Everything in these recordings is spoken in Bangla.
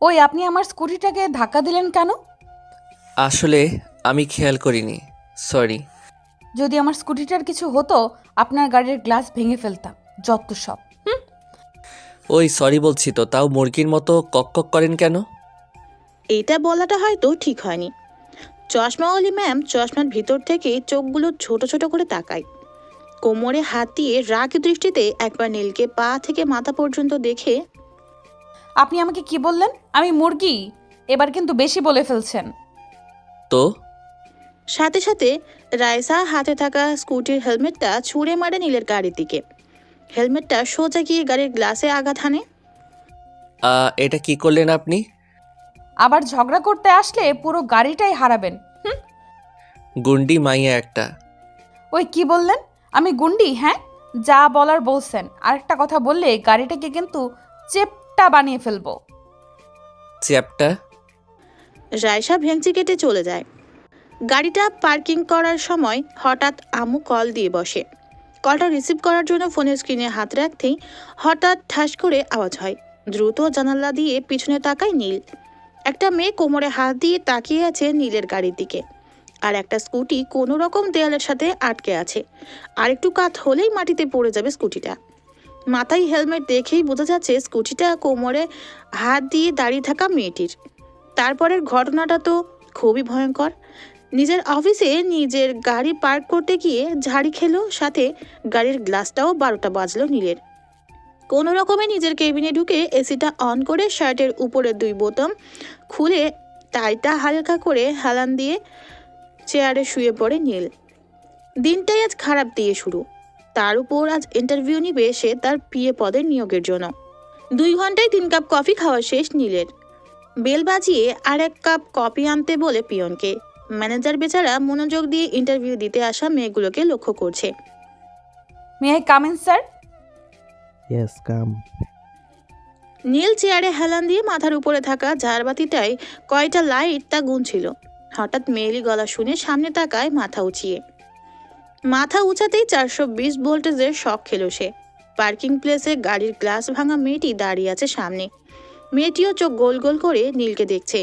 ওই আপনি আমার স্কুটিটাকে ধাক্কা দিলেন কেন? আসলে আমি খেয়াল করিনি, সরি। যদি আমার স্কুটিটার কিছু হতো আপনার গাড়ির গ্লাস ভেঙে ফেলতাম। যত সব। ওই সরি বলছি তো, তাও মুরগির মতো কক কক করেন কেন? এইটা বলাটা হয়তো ঠিক হয়নি। চশমাওয়ালি ম্যাম চশমার ভিতর থেকে চোখগুলো ছোট ছোট করে তাকায়। কোমরে হাত দিয়ে রাগ দৃষ্টিতে একবার নীলকে পা থেকে মাথা পর্যন্ত দেখে, আপনি আমাকে কি বললেন? আমি মুরগি? এবার কিন্তু বেশি বলে ফেলছেন। তো সাথে সাথে রাইসা হাতে থাকা স্কুটির হেলমেটটা ছুঁড়ে মারে নীলের গাড়ির দিকে। হেলমেটটা সোজা গিয়ে গাড়ির গ্লাসে আঘাত হানে। এটা কি করলেন আপনি? আবার ঝগড়া করতে আসলে পুরো গাড়িটাই হারাবেন। গুন্ডি মাইয়া একটা। ওই কি বললেন? আমি গুন্ডি? হ্যাঁ, যা বলার বলছেন। আরেকটা কথা বললে গাড়িটাকে কিন্তু চেপটা বানিয়ে ফেলবো। চ্যাপটা? রাইসা ভেঙচি কেটে চলে যায়। গাড়িটা পার্কিং করার সময় হঠাৎ আম্মু কল দিয়ে বসে। কলটা রিসিভ করার জন্য ফোনের স্ক্রিনে হাত রাখতেই হঠাৎ ঠাস করে আওয়াজ হয়। দ্রুত জানালা দিয়ে পিছনে তাকায় নীল। একটা মেয়ে কোমরে হাত দিয়ে তাকিয়ে আছে নীলের গাড়ির দিকে। আর একটা স্কুটি কোনো রকম দেয়ালের সাথে আটকে আছে। আর একটু কাত হলেই মাটিতে পড়ে যাবে স্কুটিটা। মাথায় হেলমেট দেখেই বোঝা যাচ্ছে স্কুটিটা কোমরে হাত দিয়ে দাঁড়িয়ে থাকা মেয়েটির। তারপরের ঘটনাটা তো খুবই ভয়ঙ্কর। নিজের অফিসে নিজের গাড়ি পার্ক করতে গিয়ে ঝাড়ি খেলো, সাথে গাড়ির গ্লাসটাও 12টা বাজলো নীলের। কোনো রকমে নিজের কেবিনে ঢুকে এসিটা অন করে শার্টের উপরে 2 বোতাম খুলে টাইটা হালকা করে হেলান দিয়ে চেয়ারে শুয়ে পড়ে নীল। দিনটাই আজ খারাপ দিয়ে শুরু। তার উপর আজ ইন্টারভিউ নিবে সে তার পিএ পদের নিয়োগের জন্য। 2 ঘন্টায় 3 কাপ কফি খাওয়া শেষ নীলের। বেল বাজিয়ে আর 1 কাপ কফি আনতে বলে পিয়নকে। ম্যানেজার বেচারা মনোযোগ দিয়ে ইন্টারভিউ দিতে আসা মেয়েগুলোকে লক্ষ্য করছে। May I come in sir? Yes come. Neel চেয়ারে হেলান দিয়ে মাথার উপরে থাকা ঝাড়বাতিটায় কয়টা লাইট তা গুনছিল। হঠাৎ মেয়েলি গলা শুনে সামনে তাকায় মাথা উঁচিয়ে। মাথা উঁচাতেই 420 ভোল্টেজের শক খেল সে। পার্কিং প্লেসে গাড়ির গ্লাস ভাঙা মেয়েটি দাঁড়িয়ে আছে সামনে। মেয়েটিও চোখ গোল গোল করে নীলকে দেখছে।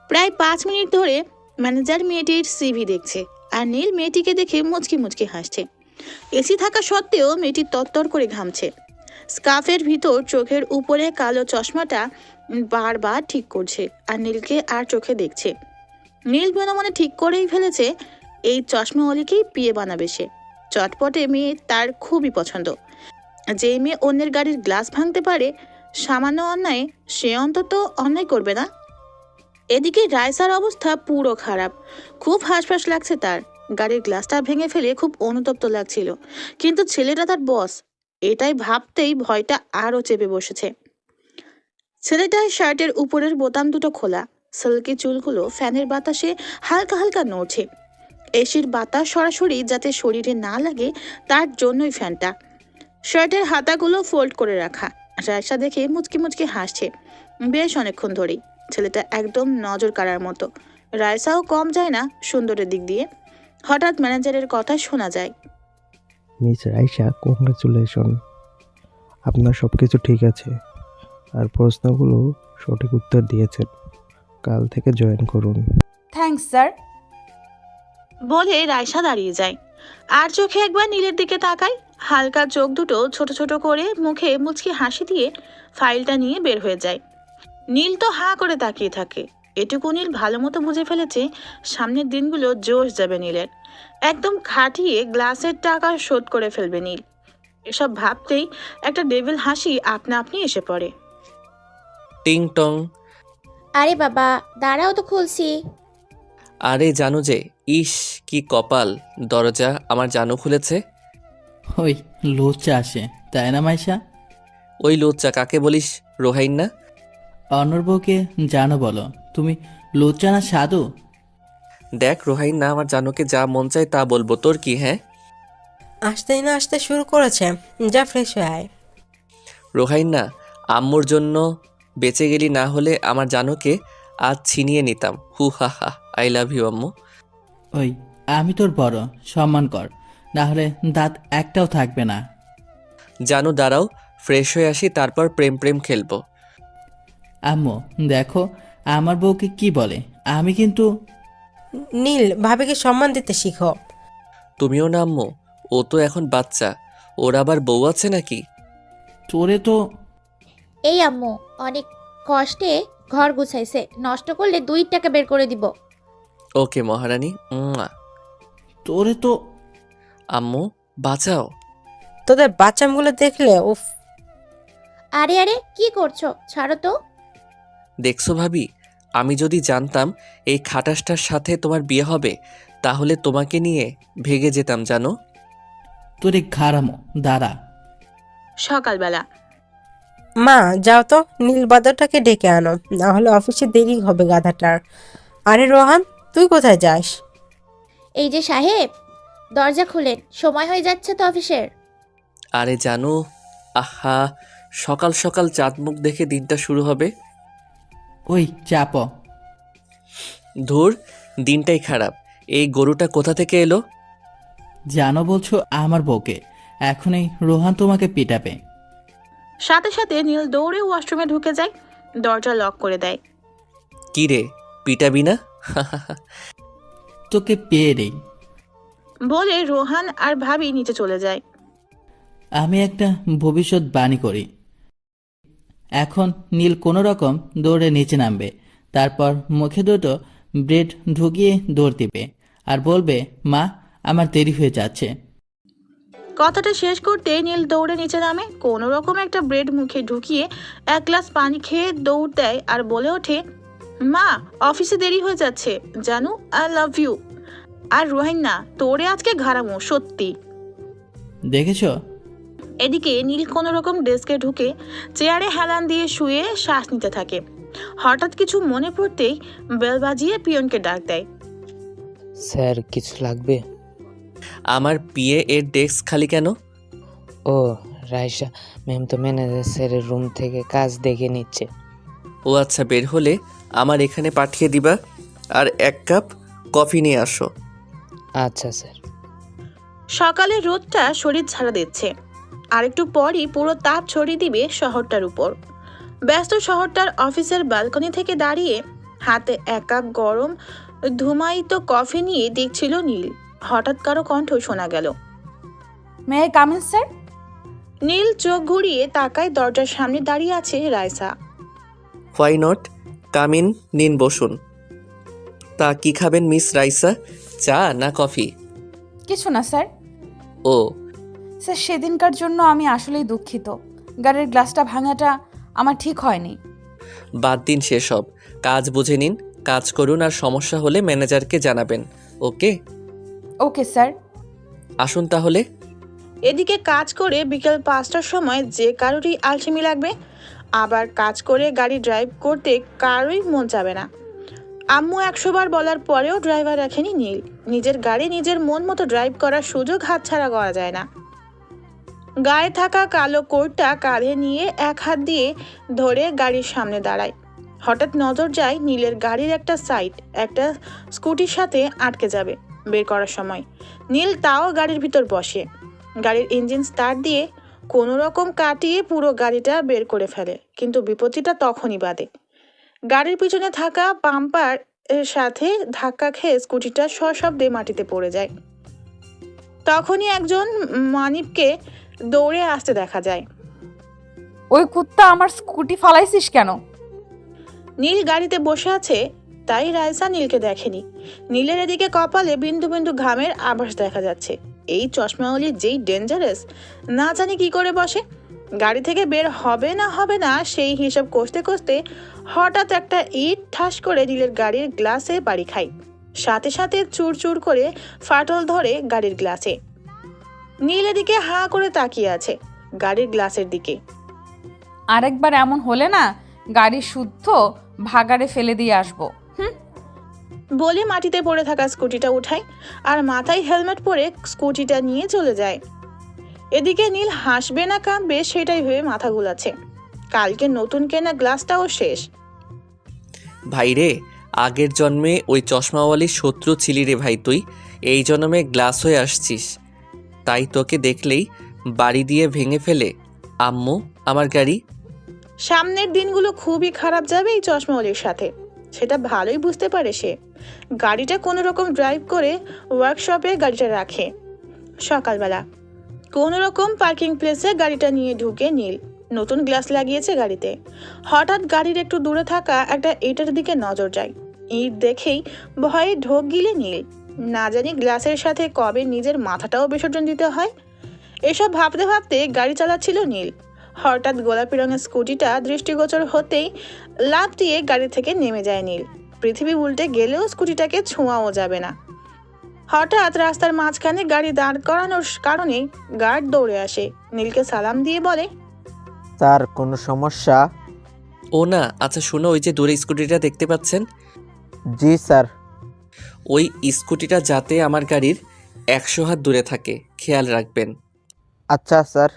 প্রায় 5 মিনিট ধরে ম্যানেজার মেয়েটির সিভি দেখছে, আর নীল মেয়েটিকে দেখে মুচকি মুচকি হাসছে। এসি থাকা সত্ত্বেও মেয়েটি তত্তর করে ঘামছে। স্কার্ফের ভিতর চোখের উপরে কালো চশমাটা বারবার ঠিক করছে, আর নীলকে আর চোখে দেখছে। নীল মনে মনে ঠিক করেই ফেলেছে এই চশমাওয়ালিকেই বিয়ে বানাবে সে। চটপটে মেয়ে তার খুবই পছন্দ। যে মেয়ে অন্যের গাড়ির গ্লাস ভাঙতে পারে, সামান্য অন্যায় সে অন্তত অন্যায় করবে না। এদিকে রাইসার অবস্থা পুরো খারাপ। খুব হাঁসফাঁস লাগছে তার। গাড়ির গ্লাসটা ভেঙে ফেলে খুব অনুতপ্ত লাগছিল, কিন্তু ছেলেটা তার বস, এটাই ভাবতেই ভয়টা আরও চেপে বসেছে। ছেলেটার শার্টের উপরের বোতাম দুটো খোলা, সিল্কি চুলগুলো ফ্যানের বাতাসে হালকা হালকা নড়ছে। এসির বাতাস সরাসরি যাতে শরীরে না লাগে তার জন্যই ফ্যানটা। শার্টের হাতাগুলো ফোল্ড করে রাখা। রায়সা দেখে মুচকি মুচকি হাসছে বেশ অনেকক্ষণ ধরেই। ছেলেটা একদম নজর কাড়ার মতো। রায়সাও কম যায় না সুন্দরের দিক দিয়ে। হঠাৎ ম্যানেজারের কথা শোনা যায়। মিস রাইসা, কংগ্রেচুলেশন, আপনার সব কিছু ঠিক আছে, আর প্রশ্নগুলো সঠিক উত্তর দিয়েছেন। কাল থেকে জয়েন করুন। Thanks sir. বলে রায়সা দাঁড়িয়ে যায়, আর চোখে একবার নীলের দিকে তাকায়। হালকা চোখ দুটো ছোট ছোট করে মুখে মুচকি হাসি দিয়ে ফাইলটা নিয়ে বের হয়ে যায়। নীল তো হাঁ করে তাকিয়ে থাকে। এটুকু নীল ভালো মতো বুঝে ফেলেছে সামনের দিনগুলো জোশ যাবে নীলের। একদম খাটিয়ে গ্লাসের টাকা শোধ করে ফেলবে নীল। এসব ভাবতেই একটা ডেভিল হাসি আপনা আপনি এসে পড়ে। টিং টং। আরে বাবা, দাঁড়াও তো খুলছি। আরে জানু যে, ইস কি কপাল, দরজা আমার জানু খুলেছে। ওই লোচ্চা আসে, তাই না মাইশা? ওই লোচ্চা কাকে বলিস, রোহাইন না? অনর বউকে জানো বলো, তুমি লোচ্চা না সাধু? দেখ রোহাইন না, আমার জানুকে যা মন চায় তা বলবো, তোর কি? হ্যাঁ, আসতেই না আসতে শুরু করেছে। যা ফ্রেশ হয়ে আয়। রোহাইন না, আম্মুর জন্য বেঁচে গেলি, না হলে আমার জানুকে আজ ছিনিয়ে নিতাম। হু হা হা, আই লাভ ইউ আম্মু। ওই আমি তোর বড়, সম্মান কর, না হলে দাঁত একটাও থাকবে না। জানু দাঁড়াও, ফ্রেশ হয়ে আসি, তারপর প্রেম প্রেম খেলবো। আম্মু দেখো আমার বউকে কি বলে, আমি কিন্তু নীল, ভাবিকে সম্মান দিতে শিখো। তুমিও না আম্মু, ও তো এখন বাচ্চা, ওর আবার বউ আছে নাকি? তোরে তো এই আম্মু অনেক কষ্টে ঘর গুছাইছে, নষ্ট করলে 2 টাকা বের করে দিব। ওকে মহারানী। তোরে তো আম্মু বাঁচাও। তোদের বাচ্চামগুলো দেখলে উফ। আরে আরে কি করছো, ছাড়ো তো। দেখছো ভাবি, আমি যদি জানতাম এই খাটাসটার সাথে তোমার বিয়ে হবে তাহলে তোমাকে নিয়ে ভেগে যেতাম জানো। তোরে ঘাড়ামো, দাঁড়া। সকালবেলা মা যাও তো, নীল বাদরটাকে ডেকে আনো, না হলে অফিসে দেরি হবে গাধাটার। আরে রোহান, তুই কোথায় যাস? এই যে সাহেব, দরজা খুলেন, সময় হয়ে যাচ্ছে তো অফিসের। আরে জানো, আহা, সকাল সকাল চাঁদ মুখ দেখে দিনটা শুরু হবে। ওই চাপ। ধুর, দিনটাই খারাপ। এই গরুটা কোথা থেকে এলো? জানো বলছো আমার বউকে, এখনই রোহান তোমাকে পিটাবে। সাথে সাথে নীল দৌড়ে ওয়াশরুমে ঢুকে যায়, দরজা লক করে দেয়। কি রে, পিটাবি না? তোকে পেয়ে নেই। বলে রোহান আর ভাবি নিচে চলে যায়। আমি একটা ভবিষ্যৎ বাণী করি। এখন নীল কোনো রকম দৌড়ে নিচে নামবে, তারপর মুখে দুটো ব্রেড ঢুকিয়ে দৌড় দিবে আর বলবে, মা আমার দেরি হয়ে যাচ্ছে। কথাটা শেষ করতে নীল দৌড়ে নিচে নামে, কোনো রকম একটা ব্রেড মুখে ঢুকিয়ে 1 গ্লাস পানি খেয়ে দৌড় দেয় আর বলে ওঠে, মা অফিসে দেরি হয়ে যাচ্ছে, জানু আই লাভ ইউ। আর রোহান না, তোরে আজকে ঘাড়ামো সত্যি। দেখেছ? এদিকে নীল কোনো রকম ডেস্কে ঢুকে চেয়ারে হেলান দিয়ে শুয়ে শ্বাস নিতে থাকে। হঠাৎ কিছু মনে পড়তেই বেল বাজিয়ে পিয়নকে ডাক দেয়। স্যার কিছু লাগবে? আমার পিএ এর ডেস্ক খালি কেন? ও রাইসা ম্যাম তো ম্যানেজার স্যারের রুম থেকে কাজ দেখে নিচ্ছে। ও আচ্ছা, বের হলে আমার এখানে পাঠিয়ে দিবা আর 1 কাপ কফি নিয়ে আসো। আচ্ছা স্যার। সকালে রোদটা শরীর ছাড়া দিচ্ছে, আর একটু পরই পুরো তাপ ছড়িয়ে দিবে শহরটার উপর। ব্যস্ত শহরটার অফিসের ব্যালকনি থেকে দাঁড়িয়ে হাতে 1 কাপ গরম ধুমায়িত কফি নিয়ে দেখছিল নীল। হঠাৎ কারো কণ্ঠ শোনা গেল। May I come in sir? Neel চোখ ঘুরিয়ে তাকায়, দরজার সামনে দাঁড়িয়ে আছে Raisa. Why not, come in, নিন বসুন। তা কি খাবেন মিস রাইসা, চা না কফি? কিছু না স্যার। ও স্যার, সেদিনকার জন্য আমি আসলেই দুঃখিত। গাড়ির গ্লাসটা ভাঙাটা আমার ঠিক হয়নি। বাদ দিন সেসব, কাজ বুঝে নিন, কাজ করুন আর সমস্যা হলে ম্যানেজারকে জানাবেন। ওকে ওকে স্যার। আসুন তাহলে। এদিকে কাজ করে বিকেল 5টার সময় যে কারোরই আলসেমি লাগবে, আবার কাজ করে গাড়ি ড্রাইভ করতে কারোই মন যাবে না। আম্মু 100 বার বলার পরেও ড্রাইভার রাখেনি নীল। নিজের গাড়ি নিজের মন মতো ড্রাইভ করার সুযোগ হাতছাড়া করা যায় না। গায়ে থাকা কালো কোটটা কাঁধে নিয়ে 1 হাত দিয়ে ধরে গাড়ির সামনে দাঁড়ায়। হঠাৎ নজর যায় নীলের গাড়ির একটা সাইড একটা স্কুটির সাথে আটকে যাবে। বের করার সময় নীল তাও গাড়ির ভিতর বসে, গাড়ির ইঞ্জিন স্টার্ট দিয়ে কোনো রকম কাটিয়ে পুরো গাড়িটা বের করে ফেলে। কিন্তু বিপত্তিটা তখনই বাধে। গাড়ির পিছনে থাকা পাম্পার এর সাথে ধাক্কা খেয়ে স্কুটিটা সশব্দে মাটিতে পড়ে যায়। তখনই একজন মানিবকে দৌড়ে আসতে দেখা যায়। ওই কুত্তা আমার স্কুটি ফালাইছিস কেন? নীল গাড়িতে বসে আছে, তাই রাইসা নীলকে দেখেনি। নীলের এদিকে কপালে বিন্দু বিন্দু ঘামের আভাস দেখা যাচ্ছে। এই চশমাওয়ালি যেই ডেঞ্জারাস, না জানি কি করে বসে। গাড়ি থেকে বের হবে না সেই হিসাব কষতে কষতে হঠাৎ একটা ইট ঠাস করে নীলের গাড়ির গ্লাসে বাড়ি খায়। সাথে সাথে চুরচুর করে ফাটল ধরে গাড়ির গ্লাসে। নীল এদিকে হাঁ করে তাকিয়ে আছে গাড়ির গ্লাসের দিকে। আরেকবার এমন হলে না, গাড়ি শুদ্ধ ভাগাড়ে ফেলে দিয়ে আসবো। বলে মাটিতে পড়ে থাকা স্কুটিটা উঠায় আর মাথায় হেলমেট পরে স্কুটিটা নিয়ে চলে যায়। এদিকে নীল হাসবে না কাঁদবে সেটাই ভেবে মাথা গুলাচ্ছে। কালকে নতুন কেনা গ্লাসটাও শেষ। ভাইরে, আগের জন্মে ওই চশমাওয়ালির শত্রু ছিলি রে ভাই তুই, এই জন্মে গ্লাস হয়ে আসছিস। তাই তোকে দেখলেই বাড়ি দিয়ে ভেঙে ফেলে আম্মু আমার গাড়ি। সামনের দিনগুলো খুবই খারাপ যাবে এই চশমাওয়ালির সাথে, সেটা ভালোই বুঝতে পারে সে। গাড়িটা কোনো রকম ড্রাইভ করে ওয়ার্কশপে গাড়িটা রাখে। সকালবেলা কোনো রকম পার্কিং প্লেসে গাড়িটা নিয়ে ঢুকে নীল। নতুন গ্লাস লাগিয়েছে গাড়িতে। হঠাৎ গাড়ির একটু দূরে থাকা একটা ইটের দিকে নজর যায়। ইট দেখেই ভয়ে ঢোক গিলে নীল। না জানি গ্লাসের সাথে কবে নিজের মাথাটাও বিসর্জন দিতে হয়। এসব ভাবতে ভাবতে গাড়ি চালাচ্ছিল নীল। হঠাৎ গোলাপি রঙের স্কুটিটা দৃষ্টিগোচর হতেই লাফ দিয়ে গাড়ি থেকে নেমে যায় নীল। পৃথিবী উল্টে গেলেও স্কুটিটাকে ছোঁয়াও যাবে না। হঠাৎ রাস্তার মাঝখানে গাড়ি দাঁড় করানোর কারণে গার্ড দৌড়ে আসে। নীলকে সালাম দিয়ে বলে, স্যার কোনো সমস্যা? ও না, আচ্ছা শোনো, ওই যে দূরে স্কুটিটা দেখতে পাচ্ছেন, জি স্যার। ওই স্কুটিটা যাতে আমার গাড়ির 100 হাত দূরে থাকে, খেয়াল রাখবেন। আচ্ছা স্যার।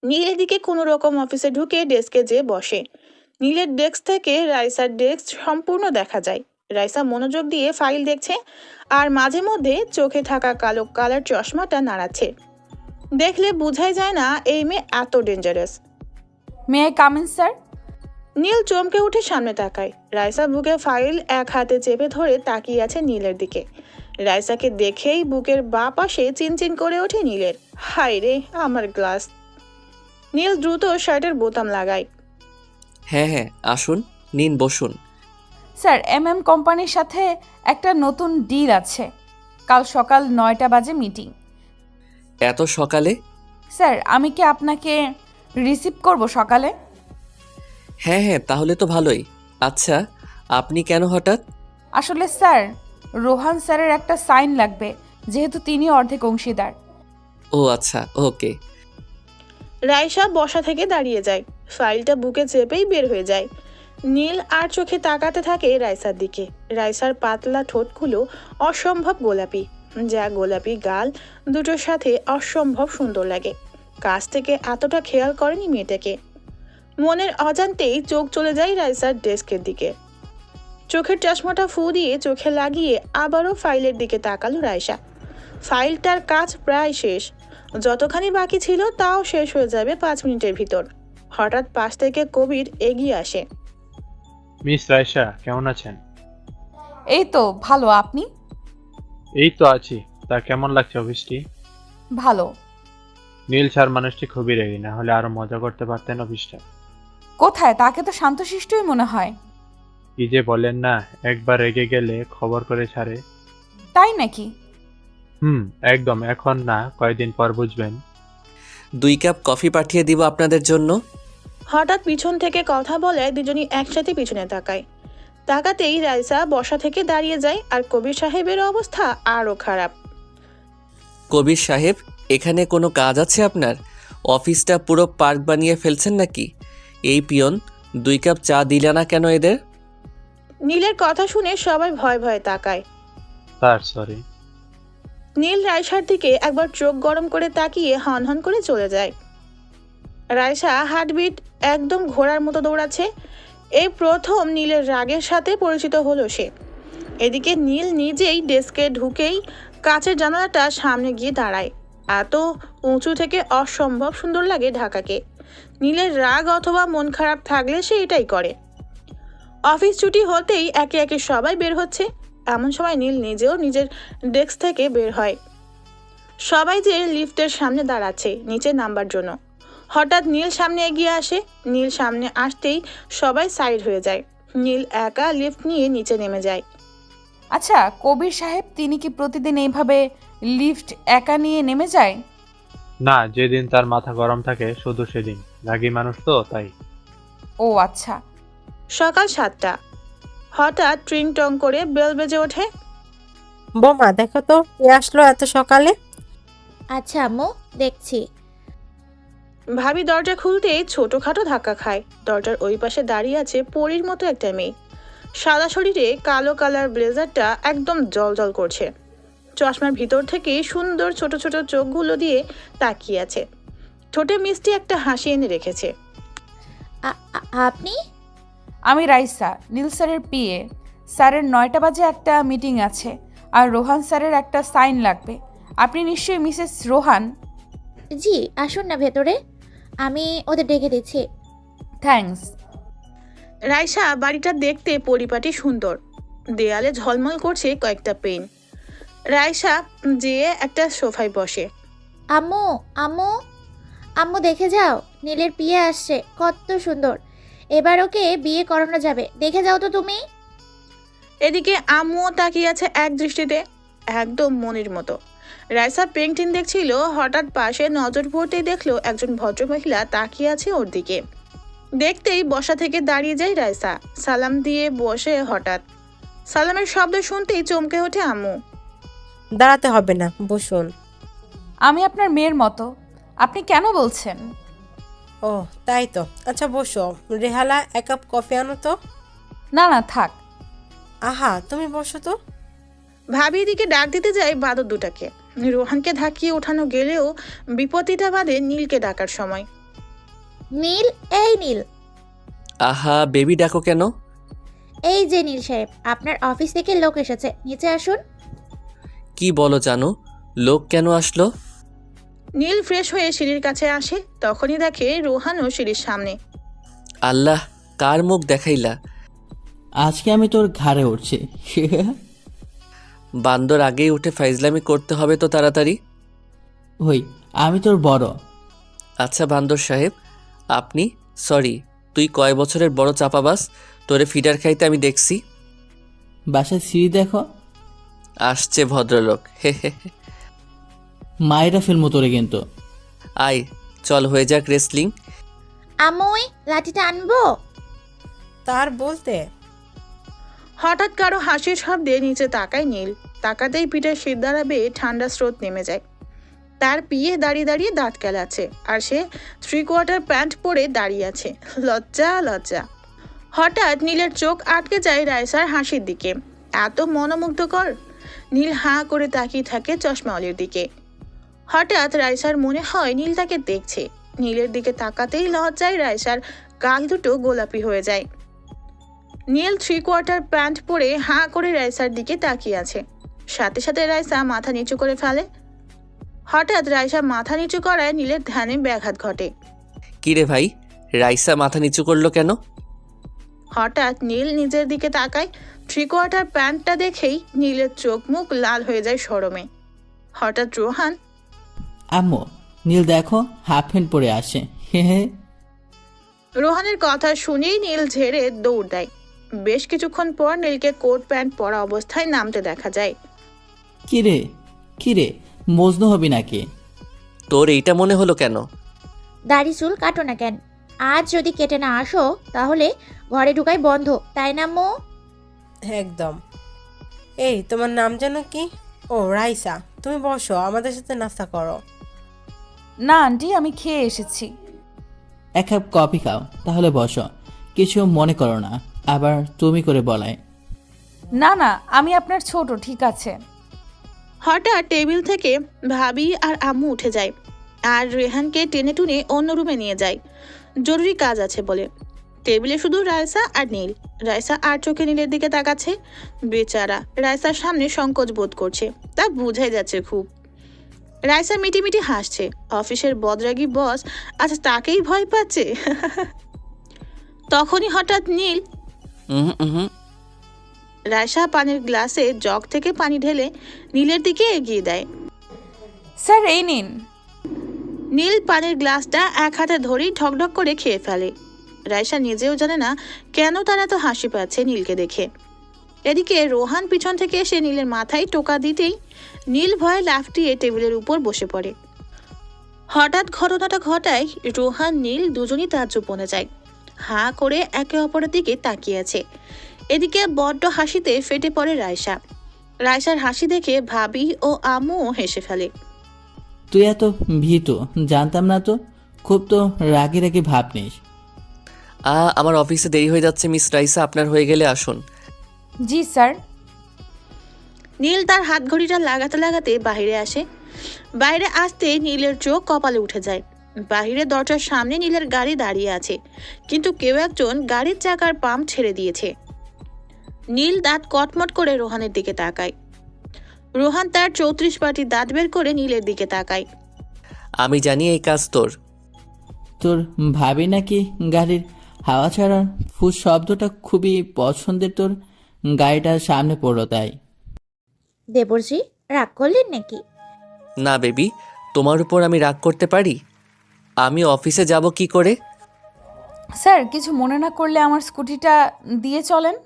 নীল এদিকে কোনো রকম অফিসে ঢুকে ডেস্কে যেয়ে বসে। নীলের ডেস্ক থেকে রাইসার ডেস্ক সম্পূর্ণ দেখা যায়। রাইসা মনোযোগ দিয়ে ফাইল দেখছে আর মাঝে মধ্যে চোখে থাকা কালো কালার চশমাটা নাড়াচ্ছে। দেখলে বোঝাই যায় না এই মেয়ে এত dangerous. May I come in sir? Neel চমকে উঠে সামনে তাকায়। রাইসা বুকে ফাইল এক হাতে চেপে ধরে তাকিয়ে আছে নীলের দিকে। রাইসাকে দেখেই বুকের বাঁ পাশে চিনচিন করে ওঠে নীলের। হায় রে আমার গ্লাস। নীল দ্রুত শার্টের বোতাম লাগায়। হ্যাঁ হ্যাঁ, আসুন, নিন বসুন। স্যার, কোম্পানির সাথে একটা নতুন ডিল আছে। কাল সকাল 9টা বাজে মিটিং। এত সকালে? স্যার, আমি কি আপনাকে রিসিভ করব সকালে? হ্যাঁ হ্যাঁ, তাহলে তো ভালোই। আচ্ছা, আপনি কেন হঠাৎ? আসলে স্যার, রোহান স্যারের একটা সাইন লাগবে, যেহেতু তিনি অর্ধেক অংশীদার। ও আচ্ছা, ওকে। রাইসা বসা থেকে দাঁড়িয়ে যায়। ফাইলটা বুকে চেপেই বের হয়ে যায়। নীল আর চোখে তাকাতে থাকে রাইসার দিকে। রাইসার পাতলা ঠোঁটগুলো অসম্ভব গোলাপি, যা গোলাপি গাল দুটোর সাথে অসম্ভব সুন্দর লাগে। কাছ থেকে এতটা খেয়াল করেনি মেয়েটাকে। মনের অজান্তেই চোখ চলে যায় রাইসার ডেস্কের দিকে। চোখের চশমাটা ফু দিয়ে চোখে লাগিয়ে আবারও ফাইলের দিকে তাকালো রাইসা। ফাইলটার কাজ প্রায় শেষ। যতখানি বাকি ছিল তাও শেষ হয়ে যাবে 5 মিনিটের ভিতর। হঠাৎ পাশ থেকে কবির এগিয়ে আসে। মিস রাইসা কেমন আছেন? এই তো ভালো, আপনি? এই তো আছি। তা কেমন লাগছে অফিসটি? ভালো। নীল স্যার মানুষটি খুবই রেগি, না হলে আরো মজা করতে পারতেন অফিসটা। কোথায়? তাকে তো শান্তশিষ্টই মনে হয়। কি যে বলেন না, একবার রেগে গেলে খবর করে ছাড়ে। তাই নাকি? একদম, এখন না, কয়েকদিন পর বুঝবেন। 2 কাপ কফি পাঠিয়ে দিব আপনাদের জন্য। হঠাৎ পিছন থেকে কথা বলে দুজনই একসাথে পিছনে তাকায়। তাকাতেই রাইসা বসা থেকে দাঁড়িয়ে যায় আর কবির সাহেবের অবস্থা আরও খারাপ। কবির সাহেব, এখানে কোনো কাজ আছে আপনার? অফিসটা পুরো পার্ক বানিয়ে ফেলছেন নাকি? এই পিয়ন 2 কাপ চা দিলে না কেন এদের? নীলের কথা শুনে সবাই ভয় ভয়ে তাকায়। Sir sorry. নীল রাইসার দিকে একবার চোখ গরম করে তাকিয়ে হনহন করে চলে যায়। রাইসা হার্টবিট একদম ঘোড়ার মতো দৌড়াচ্ছে। এই প্রথম নীলের রাগের সাথে পরিচিত হলো সে। এদিকে নীল নিজেই ডেস্কে ঢুকেই কাচের জানালাটা সামনে গিয়ে দাঁড়ায়। এত উঁচু থেকে অসম্ভব সুন্দর লাগে ঢাকাকে। নীলের রাগ অথবা মন খারাপ থাকলে সে এটাই করে। অফিস ছুটি হতেই একে একে সবাই বের হচ্ছে। এমন সময় নীল নিজেও নিজের ডেস্ক থেকে বের হয়। সবাই যে লিফটের সামনে দাঁড়াচ্ছে নিচে নামবার জন্য। হঠাৎ নীল সামনে এগিয়ে আসে। নীল সামনে আসতেই সবাই সাইড হয়ে যায়। নীল একা লিফট নিয়ে নিচে নেমে যায়। আচ্ছা, কবির সাহেব তিনি কি প্রতিদিন এইভাবে লিফট একা নিয়ে নেমে যায়? না, যেদিন তার মাথা গরম থাকে শুধু সেদিন। রাগী মানুষ তো, তাই। ও আচ্ছা। সকাল 7টা। হঠাৎ ট্রিং টং করে বেল বেজে ওঠে। বোমা দেখো তো কে আসলো এত সকালে। আচ্ছা আম্মু, দেখছি। ভাবি দরজা খুলতেই ছোটখাটো ধাক্কা খায়। দরজার ওই পাশে দাঁড়িয়ে আছে পরীর মতো একটা মেয়ে। সাদা শরীরে কালো কালার ব্লেজারটা একদম জলজল করছে। চশমার ভিতর থেকে সুন্দর ছোট ছোট চোখগুলো দিয়ে তাকিয়ে আছে। ঠোঁটে মিষ্টি একটা হাসি এনে রেখেছে। আপনি? আমি রাইসা, নীল স্যারের পিএ। স্যারের 9টা বাজে একটা মিটিং আছে, আর রোহান স্যারের একটা সাইন লাগবে। আপনি নিশ্চয়ই মিসেস রোহান? জি, আসুন না ভেতরে, আমি ওদের ডেকে দিচ্ছি। থ্যাঙ্কস। রাইসা বাড়িটা দেখতে পরিপাটি সুন্দর, দেয়ালে ঝলমল করছে কয়েকটা পেন। রাইসা যেয়ে একটা সোফায় বসে। আম্মু, আম্মু, আম্মু দেখে যাও, নীলের বিয়ে আসছে, কত সুন্দর। এবার ওকে বিয়ে করানো যাবে, দেখে যাও তো তুমি। এদিকে আম্মুও তাকিয়ে আছে এক দৃষ্টিতে, একদম মনির মতো। রাইসা পেন্টিং দেখছিল, হঠাৎ পাশে নজর পড়তেই দেখলো একজন ভদ্রমহিলা তাকিয়ে আছে ওর দিকে। দেখতেই বসা থেকে দাঁড়িয়ে যায় রাইসা, সালাম দিয়ে বসে। হঠাৎ সালামের শব্দ শুনতেই চমকে ওঠে আম্মু। দাঁড়াতে হবে না, বসুন। আমি আপনার মেয়ের মতো, আপনি কেন বলছেন? ও তাই তো, আচ্ছা বসো। রেহালা, এক কাপ কফি আনো তো। না না থাক। আহা, তুমি বসো তো। ভাবি দিকে ডাক দিতে যায় বাদর দুটাকে। রোহানকে ধাক্কিয়ে ওঠানো গেলেও বিপত্তিটা বাদে নীলকে ডাকার সময়। নীল, এই নীল। আহা বেবি ডাকো কেন? এই যে নীল সাহেব, আপনার অফিস থেকে লোক এসেছে, নিচে আসুন। কি বলো জানো, লোক কেন আসলো? নীল ফ্রেশ হয়ে সিঁড়ির কাছে আসে, তখনই দেখে রোহানও সিঁড়ির সামনে। আল্লাহ, কার মুখ দেখাইলা? আজকে আমি তোর ঘাড়ে উঠছি। বান্দর আগেই উঠে ফাইজলামি করতে হবে তো তাড়াতাড়ি। হই, আমি তোর বড়। আচ্ছা বান্দর সাহেব, আপনি সরি, তুই কয় বছরের বড় চাপাবাস, তোরে ফিডার খাইতে আমি দেখছি। বাসায় সিঁড়ি দেখো, আসছে ভদ্রলোক, হে হে হে। মায়েরা ফিল্ম তোরে কিন্তু। আয় চল হয়ে যাক রেসলিং। আম্মু, ওই লাঠিটা আনবো? তার বলতে হঠাৎ কারো হাসির শব্দে নিচে তাকায় নীল। তাকাতেই পিঠের শিরদাঁড়া বেয়ে ঠান্ডা স্রোত নেমে যায়। তার পিয়ে দাঁড়িয়ে দাঁড়িয়ে দাঁত কেলাচ্ছে, আর সে 3/4 প্যান্ট পরে দাঁড়িয়ে আছে। লজ্জা লজ্জা। হঠাৎ নীলের চোখ আটকে যায় রাইসার হাসির দিকে, এত মনোমুগ্ধকর। নীল হাঁ করে তাকিয়ে থাকে চশমাওয়ালির দিকে। হঠাৎ রাইসার মনে হয় নীল তাকে দেখছে। নীলের দিকে তাকাতেই লজ্জায় রাইসার গাল দুটো গোলাপি হয়ে যায়। নীল 3/4 প্যান্ট পরে হাঁ করে রাইসার দিকে তাকিয়ে আছে। সাথে সাথে রাইসা মাথা নিচু করে ফেলে। হঠাৎ রাইসা মাথা নিচু করায় নীলের ধ্যানে ব্যাঘাত ঘটে। কিরে ভাই, রাইসা মাথা নিচু করলো কেন? হঠাৎ নীল নিজের দিকে তাকায়, 3/4 প্যান্টটা দেখেই নীলের চোখ মুখ লাল হয়ে যায় শরমে। হঠাৎ রোহান, আম্মু, নীল দেখো হাফ প্যান্ট পরে আসে। হে হে। রোহানের কথা শুনেই নীল ঝেড়ে দৌড় দেয়। বেশ কিছুক্ষণ পর নীলকে কোট প্যান্ট পরা অবস্থায় নামতে দেখা যায়। কিরে কিরে, মজনু হবি নাকি? তোর এইটা মনে হলো কেন? দাড়ি চুল কাটো না কেন? আজ যদি কেটে না আসো তাহলে ঘরে ঢুকাই বন্ধ, তাই না আম্মু? একদম। এই, তোমার নাম যেন কি? ও রাইসা, তুমি বসো, আমাদের সাথে নাস্তা করো। না আন্টি, আমি খেয়ে এসেছি। এক কাপ কফি খাও, তাহলে বসো। কিছু মনে করো না, আবার তুমি করে বলায়। না না, আমি আপনার ছোট, ঠিক আছে। হঠাৎ টেবিল থেকে ভাবি আর আম্মু উঠে যায়, আর রেহানকে টেনে টুনে অন্য রুমে নিয়ে যায়, জরুরি কাজ আছে বলে। টেবিলে শুধু রাইসা আর নীল। রাইসা আর চোখে নীলের দিকে তাকাচ্ছে। বেচারা রাইসার সামনে সংকোচ বোধ করছে, তা বোঝাই যাচ্ছে খুব। রাইসা মিটিমিটি হাসছে। অফিসের বদরাগী বস আচ্ছা তাকেই ভয় পাচ্ছে। তখনই হঠাৎ নীল। হুম। রাইসা পানির গ্লাসে জগ থেকে পানি ঢেলে নীলের দিকে এগিয়ে দেয়। স্যার এই নিন। নীল পানির গ্লাসটা এক হাতে ধরেই ঢকঢক করে খেয়ে ফেলে। রাইসা নিজেও জানে না কেন তার এত হাসি পাচ্ছে নীলকে দেখে। এদিকে রোহান পিছন থেকে এসে নীলের মাথায় টোকা দিতেই নীল ভয়ে লাফটিয়ে টেবিলের উপর বসে পড়ে। হঠাৎ ঘটনাটা ঘটায় রোহান নীল দুজনই তাজ্জব বনে যায়। হাঁ করে একে অপরের দিকে তাকিয়ে আছে। এদিকে বড্ড হাসিতে ফেটে পড়ে রাইসা। রাইসার হাসি দেখে ভাবি ও আম্মুও হেসে ফেলে। তুই এত ভীতু জানতাম না তো, খুব তো রাগি রাগি ভাব নিস। আমার অফিসে দেরি হয়ে যাচ্ছে, মিস রাইসা আপনার হয়ে গেলে আসুন। জি স্যার। নীল তার হাত ঘড়িটা লাগাতে লাগাতে বাইরে আসে। বাইরে আসতে নীলের চোখ কপালে উঠে যায়। বাহিরে দরজার সামনে নীলের গাড়ি দাঁড়িয়ে আছে, কিন্তু কেউ একজন গাড়ির চাকার পাম্প ছেড়ে দিয়েছে। নীল দাঁত কটমট করে রোহানের দিকে তাকায়। রোহান তার 34 পাটি দাঁত বের করে নীলের দিকে তাকায়। আমি জানি এই কাজ তোর। তোর ভাবি নাকি গাড়ির হাওয়া ছাড়ার ফুস শব্দটা খুবই পছন্দের তোর। গাড়িটা সামনে পড়লো তাই। দেবরজি রাগ করলেন নাকি? না বেবি, তোমার উপর আমি রাগ করতে পারি? আমি অফিসে যাব কি করে? স্যার কিছু মনে না করলে আমার স্কুটিটা দিয়ে চলেন।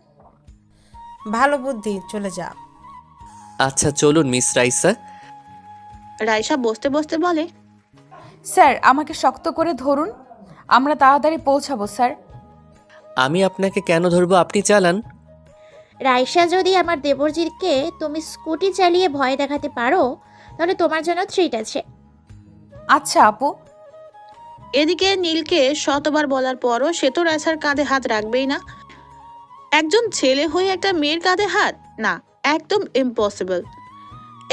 ভালো বুদ্ধি, চলে যা। আচ্ছা চলুন মিস রাইসা। রাইসা বসতে বসতে বলে, স্যার আমাকে শক্ত করে ধরুন, আমরা তাড়াতাড়ি পৌঁছাবো স্যার। আমি আপনাকে কেন ধরবো, আপনি চালান। রাইসা, যদি আমার দেবরজিকে তুমি স্কুটি চালিয়ে ভয় দেখাতে পারো তাহলে তোমার জন্য ট্রিট আছে। আচ্ছা আপু। এদিকে নীলকে শতবার বলার পরও সে তো রাইসার কাঁধে হাত রাখবেই না। একজন ছেলে হয়ে একটা মেয়ের কাঁধে হাত, না, একদম ইম্পসিবল।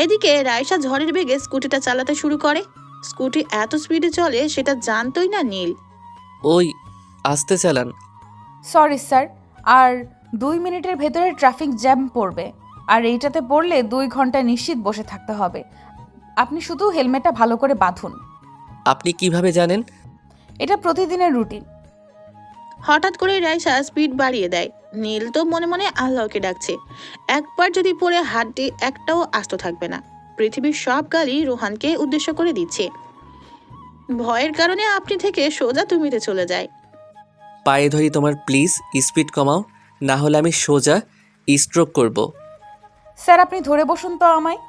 এদিকে রাইসা ঝড়ের বেগে স্কুটিটা চালাতে শুরু করে। স্কুটি এত স্পিডে চলে সেটা জানতোই না নীল। ওই আস্তে চালান। সরি স্যার, আর 2 মিনিটের ভেতরে ট্রাফিক জ্যাম পড়বে, আর এইটাতে পড়লে 2 ঘন্টা নিশ্চিত বসে থাকতে হবে। আপনি শুধু হেলমেটটা ভালো করে বাঁধুন। আপনি কিভাবে জানেন? এটা প্রতিদিনের রুটিন। হঠাৎ করে রাইসা স্পিড বাড়িয়ে দেয়। নীল তো মনে মনে আল্লাহকে ডাকছে, একবার যদি পড়ে হাড্ডি একটাও আস্ত থাকবে না। পৃথিবীর সব গালি রোহানকে উদ্দেশ্য করে দিচ্ছে। ভয়ের কারণে আপনি থেকে সোজা তুমিতে চলে যায়। পায়ে ধরি তোমার, প্লিজ স্পিড কমাও, না হলে আমি সোজা স্ট্রোক করব। স্যার আপনি ধরে বসুন তো আমায়।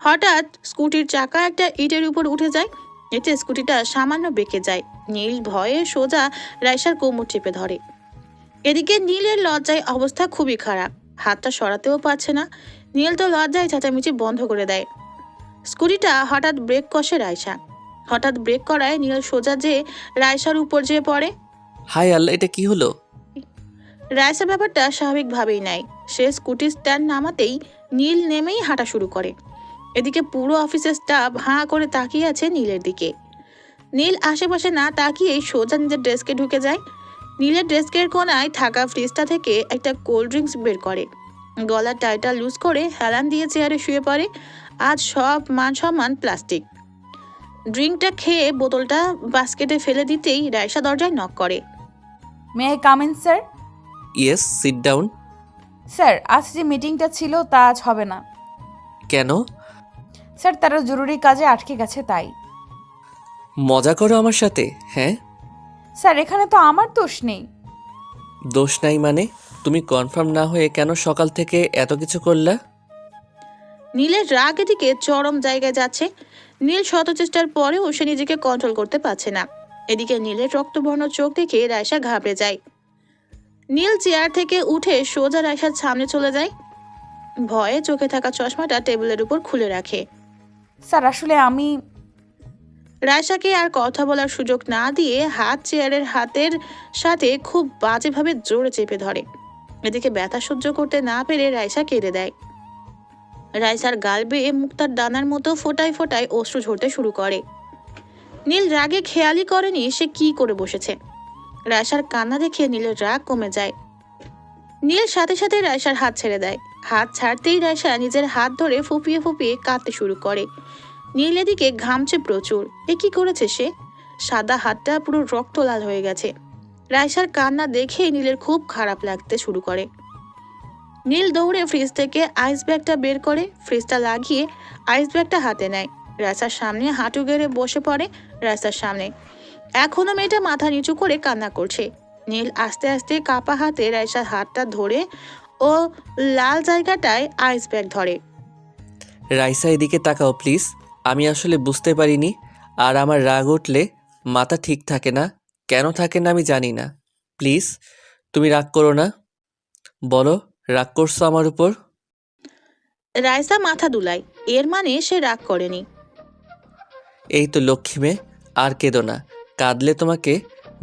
হঠাৎ স্কুটির চাকা একটা ইটের উপর উঠে যায়। এতে স্কুটিটা সামান্য বেঁকে যায়। নীল ভয়ে সোজা রাইসার কোমর চেপে ধরে। এদিকে নীলের লজ্জায় অবস্থা খুবই খারাপ, হাতটা সরাতেও পারছে না। নীল তো লজ্জায় চেঁচামেচি বন্ধ করে দেয়। স্কুটিটা হঠাৎ ব্রেক কষে রাইসা। হঠাৎ ব্রেক করায় নীল সোজা যে রাইসার উপর যেয়ে পড়ে। হাই আল্লাহ, এটা কি হলো? রাইসা ব্যাপারটা স্বাভাবিকভাবেই নেয়। সে স্কুটির স্ট্যান্ড নামাতেই নীল নেমেই হাঁটা শুরু করে। এদিকে পুরো অফিসের স্টাফ হাঁ করে তাকিয়ে আছে নীলের দিকে। নীল আশেপাশে না তাকিয়েই সোজা নিজের ডেস্কে ঢুকে যায়। নীলের ডেস্কের কোনায় থাকা ফ্রিজটা থেকে একটা কোল্ড ড্রিঙ্কস বের করে, গলার টাইটা লুজ করে হেলান দিয়ে চেয়ারে শুয়ে পড়ে। আজ সব মান সম্মান প্লাস্টিক। ড্রিঙ্কটা খেয়ে বোতলটা বাস্কেটে ফেলে দিতেই রাইসা দরজায় নক করে। May I come in sir? Yes, sit down. Sir আজ যে মিটিংটা ছিল তা আজ হবে না। কেন? স্যার তারা জরুরি কাজে আটকে গেছে তাই। মজা করো আমার সাথে? হ্যাঁ। স্যার এখানে তো আমার দোষ নেই। দোষ নাই মানে? তুমি কনফার্ম না হয়ে কেন সকাল থেকে এত কিছু করলা? নীলের রাগ এদিকে চরম জায়গায় যাচ্ছে। নীল শত চেষ্টার পরেও সে নিজেকে কন্ট্রোল করতে পারছে না। এদিকে নীলের রক্তবর্ণ চোখ দেখে রাইসা ঘাবড়ে যায়। নীল চেয়ার থেকে উঠে সোজা রাইসার সামনে চলে যায়। ভয়ে চোখে থাকা চশমাটা টেবিলের উপর খুলে রাখে। স্যার আসলে আমি। রাইসাকে আর কথা বলার সুযোগ না দিয়ে হাত চেয়ারের হাতের সাথে খুব বাজেভাবে জোরে চেপে ধরে। এদিকে ব্যথা সহ্য করতে না পেরে রাইসা কেঁদে দেয়। রাইসার গাল বেয়ে মুক্তার দানার মতো ফোটায় ফোটায় অশ্রু ঝরতে শুরু করে। নীল রাগে খেয়ালই করেনি সে কি করে বসেছে। রাইসার কান্না দেখে নীলের রাগ কমে যায়। নীল সাথে সাথে রাইসার হাত ছেড়ে দেয়। হাত ছাড়তেই রাইসা নিজের হাত ধরে ফুপিয়ে ফুপিয়ে কাঁদতে শুরু করে। নীল এদিকে ঘামছে প্রচুর। এ কি করেছে সে? সাদা হাতটা পুরো রক্ত লাল হয়ে গেছে। রাইসার কান্না দেখে নীলের খুব খারাপ লাগতে শুরু করে। নীল দৌড়ে ফ্রিজ থেকে আইস ব্যাগটা বের করে ফ্রিজটা লাগিয়ে আইস ব্যাগটা হাতে নেয়। রাইসার সামনে হাঁটু গেড়ে বসে পড়ে। রাইসার সামনে এখনো মেয়েটা মাথা নিচু করে কান্না করছে। নীল আস্তে আস্তে কাপা হাতে রাইসার হাতটা ধরে ও লাল জায়গাটায় আইস ব্যাগ ধরে। রাইসা এদিকে তাকাও প্লিজ। আমি আসলে বুঝতে পারিনি, আর আমার রাগ উঠলে মাথা ঠিক থাকে না। কেন থাকে না আমি জানি না। প্লিজ তুমি রাগ করো না। বলো, রাগ করছো আমার উপর? রাইসা মাথা দুলায়, এর মানে সে রাগ করেনি। এই তো লক্ষ্মী মেয়ে, আর কেঁদো না। কাঁদলে তোমাকে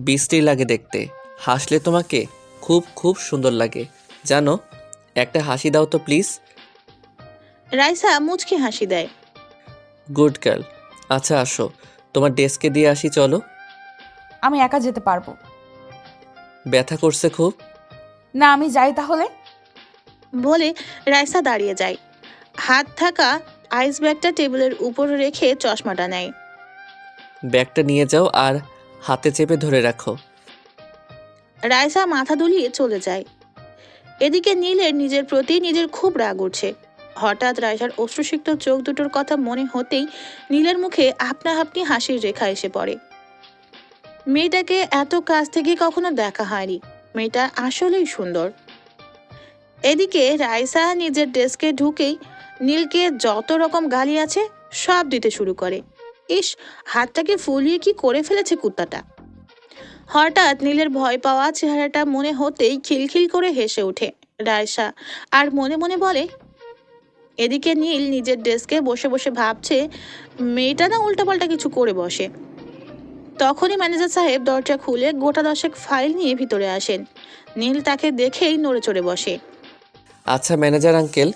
বিশ্রী লাগে দেখতে, হাসলে তোমাকে খুব খুব সুন্দর লাগে জানো। একটা হাসি দাও তো প্লিজ। রাইসা মুচকি হাসি দেয়। Good girl. আচ্ছা আসো, তোমার ডেস্কে দিয়ে আসি চলো। আমি একা যেতে পারবো। ব্যথা করছে খুব? না আমি যাই তাহলে। বলে রাইসা দাঁড়িয়ে যায়। হাত থাকা আইস ব্যাগটা টেবিলের উপর রেখে চশমাটা নেয়। ব্যাগটা নিয়ে যাও আর হাতে চেপে ধরে রাখো। রাইসা মাথা দুলিয়ে চলে যায়। এদিকে নীলের নিজের প্রতি নিজের খুব রাগ উঠছে। হঠাৎ রাইসার অশ্রুসিক্ত চোখ দুটোর কথা মনে হতেই নীলের মুখে আপনা আপনি হাসির রেখা এসে পড়ে। মেয়েটাকে এত কাছ থেকে কখনো দেখা হয়নি। মেয়েটা আসলেই সুন্দর। এদিকে রাইসা নিজের ডেস্কে ঢুকেই নীলকে যত রকম গালি আছে সব দিতে শুরু করে। ইস, হাতটাকে ফুলিয়ে কি করে ফেলেছে কুত্তাটা। হঠাৎ নীলের ভয় পাওয়া চেহারাটা মনে হতেই খিলখিল করে হেসে ওঠে রাইসা, আর মনে মনে বলে। এদিকে নীল নিজের ডেস্কে বসে বসে ভাবছে মেয়েটা না উল্টাপাল্টা কিছু করে বসে। তখনই ম্যানেজার সাহেব দরজা খুলে গোটা 10 ফাইল নিয়ে ভিতরে আসেন। নীল তাকে দেখেই নড়ে চড়ে বসে। আচ্ছা ম্যানেজার আঙ্কেল,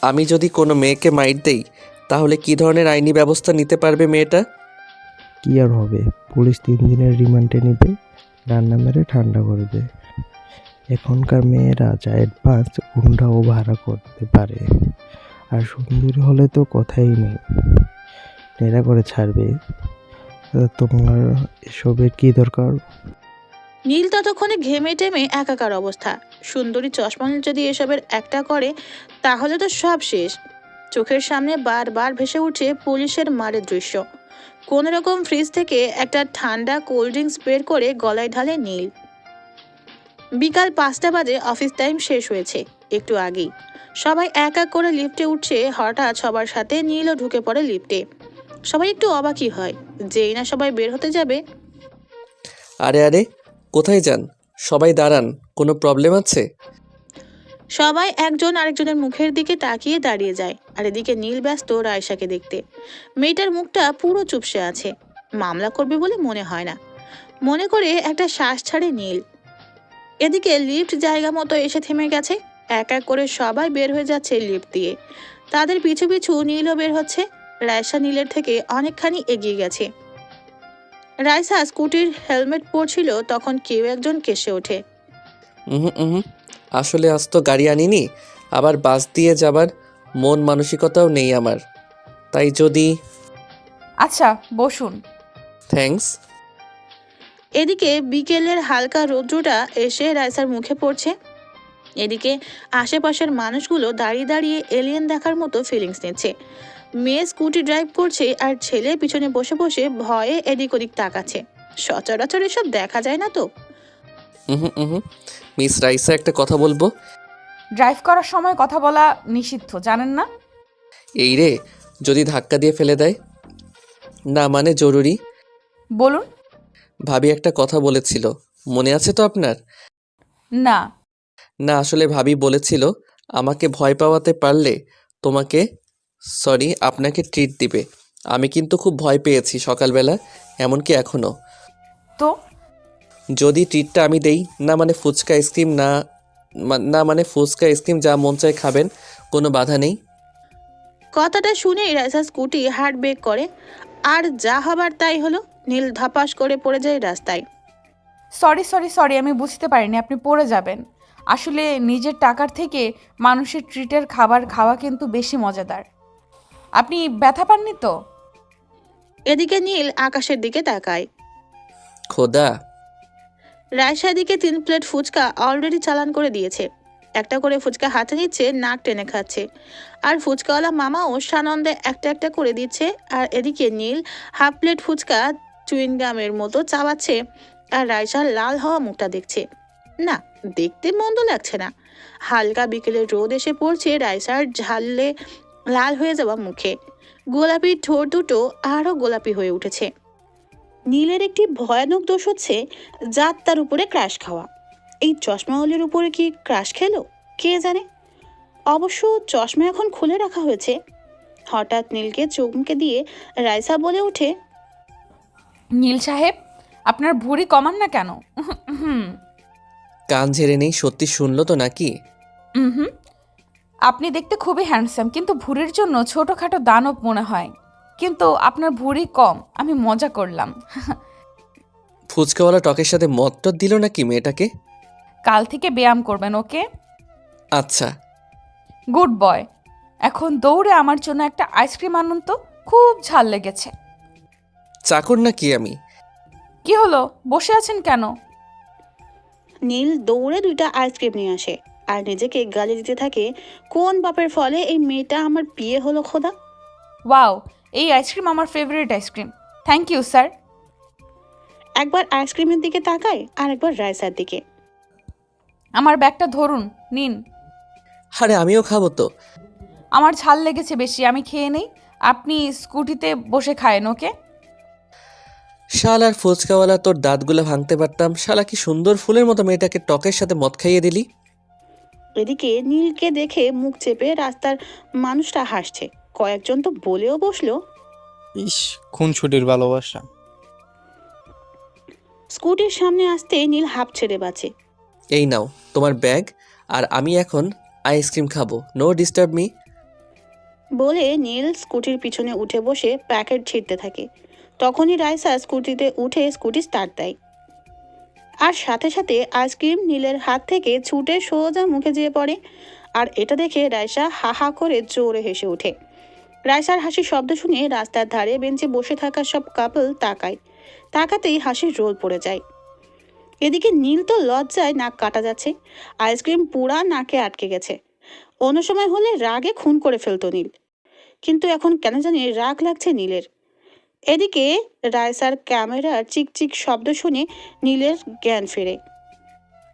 আমি যদি কোনো মেয়েকে মাইট দেই তাহলে কি ধরনের আইনি ব্যবস্থা নিতে পারবে মেয়েটা? কি আর হবে, পুলিশ 3 দিনের রিমান্ডে নেবে, রান্না মেরে ঠান্ডা করবে। এখনকার মেয়েরা যা অ্যাডভান্স গুন্ডাও ভাড়া করতে পারে, আর সুন্দরী হলে তো কথাই নেই, নেড়া করে ছাড়বে। তোমার এসবের কি দরকার? নীল ততক্ষণে ঘেমে টেমে একাকার অবস্থা। সুন্দরী চশমা যদি এসবের একটা করে তাহলে তো সব শেষ। চোখের সামনে বারবার ভেসে উঠছে পুলিশের মারের দৃশ্য। কোন রকম ফ্রিজ থেকে একটা ঠান্ডা কোল্ড ড্রিঙ্কস বের করে গলায় ঢালে নীল। বিকাল 5টা বাজে, অফিস টাইম শেষ হয়েছে একটু আগেই। সবাই এক এক করে লিফটে উঠছে। হঠাৎ সবার সাথে নীলও ঢুকে পড়ে লিফটে। সবাই একটু অবাকই হয়, যেই না সবাই বের হতে যাবে। আরে আরে, কোথায় যান? সবাই দাঁড়ান, কোনো প্রবলেম আছে? সবাই একজন আরেকজনের মুখের দিকে তাকিয়ে দাঁড়িয়ে যায়। আর এদিকে নীল ব্যস্ত রায়সাকে দেখতে। মেয়েটার মুখটা পুরো চুপসে আছে। মামলা করবে বলে মনে হয় না, মনে করে একটা শ্বাস ছাড়ে নীল। এদিকে লিফট জায়গা মতো এসে থেমে গেছে। এক এক করে সবাই বের হয়ে যাচ্ছে লিফট দিয়ে। তাদের পিছু পিছু নীলও বের হচ্ছে। রায়সা নীলের থেকে অনেকখানি এগিয়ে গেছে। রায়সা স্কুটির হেলমেট পরছিল, তখন কেউ একজন কেসে ওঠে। হুম, আসলে আজ তো গাড়ি আনিনি, আবার বাস দিয়ে যাবার মন মানসিকতাও নেই আমার, তাই যদি। আচ্ছা বসুন। থ্যাঙ্কস। এদিকে বিকেলের হালকা রৌদ্রটা এসে রাইসার মুখে পড়ছে। এদিকে আশেপাশের মানুষগুলো দাঁড়িয়ে দাঁড়িয়ে এলিয়েন দেখার মতো ফিলিংস নিচ্ছে। মেয়ে স্কুটি ড্রাইভ করছে আর ছেলে পিছনে বসে বসে ভয়ে এদিক ওদিক তাকাচ্ছে। সচরাচর এসব দেখা যায় না তো। হুম, মিস রাইসা, একটা কথা বলবো। ড্রাইভ করার সময় কথা বলা নিষিদ্ধ, জানেন না? এই রে, যদি ধাক্কা দিয়ে ফেলে দেয়? না মানে জরুরি। বলুন। ভাবি একটা কথা বলেছিল, মনে আছে তো আপনার? না। না আসলে ভাবি বলেছিল আমাকে ভয় পাওয়াতে পারলে আপনাকে ট্রিট দিবে। আমি কিন্তু খুব ভয় পেয়েছি সকালবেলা, এমনকি এখনও। তো যদি ট্রিটটা আমি দেই, না মানে ফুচকা আইসক্রিম, না মানে ফুচকা আইসক্রিম যা মন চায় খাবেন, কোনো বাধা নেই? কথাটা শুনেই রাইসা স্কুটি হার্ট ব্রেক করে, আর যা হবার তাই হলো। নীল ধাপাস করে পড়ে যায় রাস্তায়। সরি, আমি বুঝতে পারিনি আপনি পড়ে যাবেন। আসলে নিজের টাকার থেকে মানুষের ট্রিটের খাবার খাওয়া কিন্তু বেশি মজাদার। আপনি ব্যথা পাননি তো? এদিকে নীল আকাশের দিকে তাকায়। খোদা। রায়সার দিকে 3 প্লেট ফুচকা অলরেডি চালান করে দিয়েছে। একটা করে ফুচকা হাতে নিচ্ছে, নাক টেনে খাচ্ছে। আর ফুচকাওয়ালা মামাও সানন্দে একটা একটা করে দিচ্ছে। আর এদিকে নীল হাফ প্লেট ফুচকা চুইংগামের মতো চাবাচ্ছে, আর রায়সার লাল হওয়া মুখটা দেখছে। না, দেখতে মন্দ লাগছে না। হালকা বিকেলের রোদ এসে পড়ছে রায়সার ঝালে লাল হয়ে যাওয়া মুখে। গোলাপি ঠোঁট দুটো আরও গোলাপি হয়ে উঠেছে। নীলের একটি ভয়ানক দোষ হচ্ছে যাত্রার উপরে ক্রাশ খাওয়া। এই চশমাওয়ালির উপরে কি ক্রাশ খেলো কে জানে। অবশ্য চশমা এখন খুলে রাখা হয়েছে। হঠাৎ নীলকে চমকে দিয়ে রাইসা বলে ওঠে, নীল সাহেব, আপনার ভুঁড়ি কমান না কেন? কান ঝেড়ে নেই, সত্যি শুনলো তো নাকি? হুম, আপনি দেখতে খুবই হ্যান্ডসাম, কিন্তু ভুঁড়ির জন্য ছোটোখাটো দানব মনে হয়। কিন্তু আপনার ভুঁড়ি কম, আমি মজা করলাম। ফুচকাওয়ালা টকের সাথে মদ দিল নাকি মেয়েটাকে? কাল থেকে ব্যায়াম করবেন, ওকে? আচ্ছা। Good boy. এখন দৌড়ে আমার জন্য একটা আইসক্রিম আনুন তো, খুব ঝাল লেগেছে। চাকর নাকি আমি? কি হলো, বসে আছেন কেন? নীল দৌড়ে 2টা আইসক্রিম নিয়ে আসে আর নিজেকে গালি দিতে থাকে, কোন বাপের ফলে এই মেয়েটা আমার বিয়ে হলো খোদা। ওয়াও, এই আইসক্রিম আমার favourite ice cream. Thank you sir. একবার আইসক্রিমের দিকে তাকায় আর একবার রাইসার দিকে। আমার ব্যাগটা ধরুন, নিন। আরে আমিও খাবো তো। আমার ঝাল লেগেছে বেশি, আমি খেয়ে নেই। আপনি স্কুটিতে বসে খায়েন, ওকে? শাল আর ফুচকাওয়ালা, তোর দাঁতগুলো ভাঙতে পারতাম। শালা কি সুন্দর ফুলের মতো মেয়েটাকে টকের সাথে মদ খাইয়ে দিলি। এদিকে নীলকে দেখে মুখ চেপে রাস্তার মানুষটা হাসছে। কয়েকজন তো বলেও বসলো। ইস, খুনছুটির ভালোবাসা। স্কুটির সামনে আসতে নীল হাঁপ ছেড়ে বাঁচে। এই নাও তোমার ব্যাগ, আর আমি এখন আইসক্রিম খাবো। No disturb me. বলে নীল স্কুটির পিছনে উঠে বসে প্যাকেট ছিঁড়তে থাকে। তখনই রাইসা স্কুটিতে উঠে স্কুটি স্টার্ট দেয়, আর সাথে সাথে আইসক্রিম নীলের হাত থেকে ছুটে সোজা মুখে যেয়ে পড়ে। আর এটা দেখে রাইসা হা হা করে জোরে হেসে ওঠে। রাইসার হাসির শব্দ শুনে রাস্তার ধারে বেঞ্চে বসে থাকা সব কাপল তাকায়। তাকাতেই হাসির রোল পড়ে যায়। এদিকে নীল তো লজ্জায় নাক কাটা যাচ্ছে, আইসক্রিম পুরা নাকে আটকে গেছে। অন্য সময় হলে রাগে খুন করে ফেলতো নীল, কিন্তু এখন কেন জানি রাগ লাগছে নীলের। এদিকে রাইসার ক্যামেরার চিকচিক শব্দ শুনে নীলের জ্ঞান ফেরে।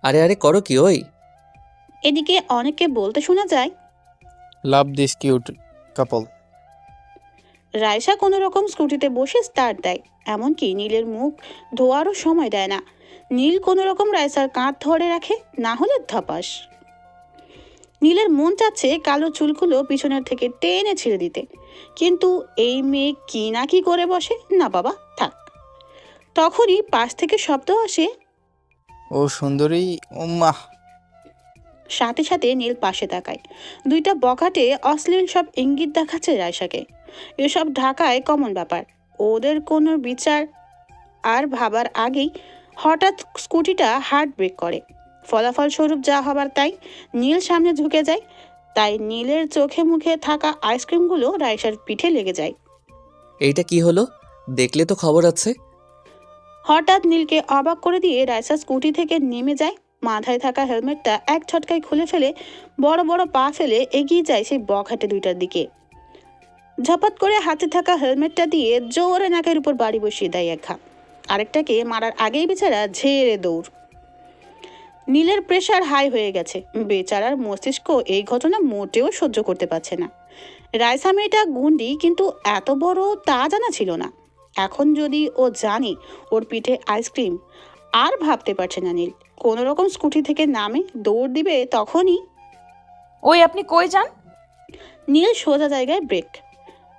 আরে আরে করো কি ওই? এদিকে অনেককে বলতে শোনা যায়, love this cute couple. Raisa কোনো রকম স্কুটিতে বসে স্টার্ট দেয়, এমনকি নীলের মুখ ধোয়ারও সময় দেয় না। নীল কোনো রকম রাইসার কাঁধ ধরে রাখে, না হলে ধপাস। নীলের মন চাচ্ছে কালো চুলগুলো পিছনের থেকে টেনে ছিঁড়ে দিতে, কিন্তু এই মেয়ে কি না কি করে বসে। না বাবা, থাক। তখনই পাশ থেকে শব্দ আসে, ও সুন্দরী, ও মাহ। সাথে সাথে নীল পাশে তাকায়। 2টা বখাটে অশ্লীল সব ইঙ্গিত দেখাচ্ছে রাইসাকে। এসব ঢাকায় কমন ব্যাপার, ওদের কোনো বিচার আর ভাবার আগেই হঠাৎ স্কুটিটা হার্ট ব্রেক করে। ফলাফল স্বরূপ যা হবার তাই। নীল সামনে ঝুঁকে যায়, তাই নীলের চোখে মুখে থাকা আইসক্রিমগুলো রাইসার পিঠে লেগে যায়। এইটা কি হলো? দেখলে তো খবর আছে। হঠাৎ নীলকে অবাক করে দিয়ে রাইসা স্কুটি থেকে নেমে যায়। মাথায় থাকা হেলমেটটা এক ঝটকায় খুলে ফেলে বড় বড় পা ফেলে এগিয়ে যায় সেই বখাটে 2টার দিকে। ঝপাত করে হাতে থাকা হেলমেটটা দিয়ে জোরে নাকের উপর বাড়ি বসিয়ে দেয় এক ঘা। আরেকটাকে মারার আগেই বেচারা ঝেড়ে দৌড়। নীলের প্রেশার হাই হয়ে গেছে, বেচারার মস্তিষ্ক এই ঘটনা মোটেও সহ্য করতে পারছে না। রাইসা মেয়েটা গুন্ডি, কিন্তু এত বড় তা জানা ছিল না। এখন যদি ও জানে ওর পিঠে আইসক্রিম, আর ভাবতে পারছে না নীল। কোনো রকম স্কুটি থেকে নামে দৌড় দিবে, তখনই ওই আপনি কই যান? নীল সোজা জায়গায় ব্রেক।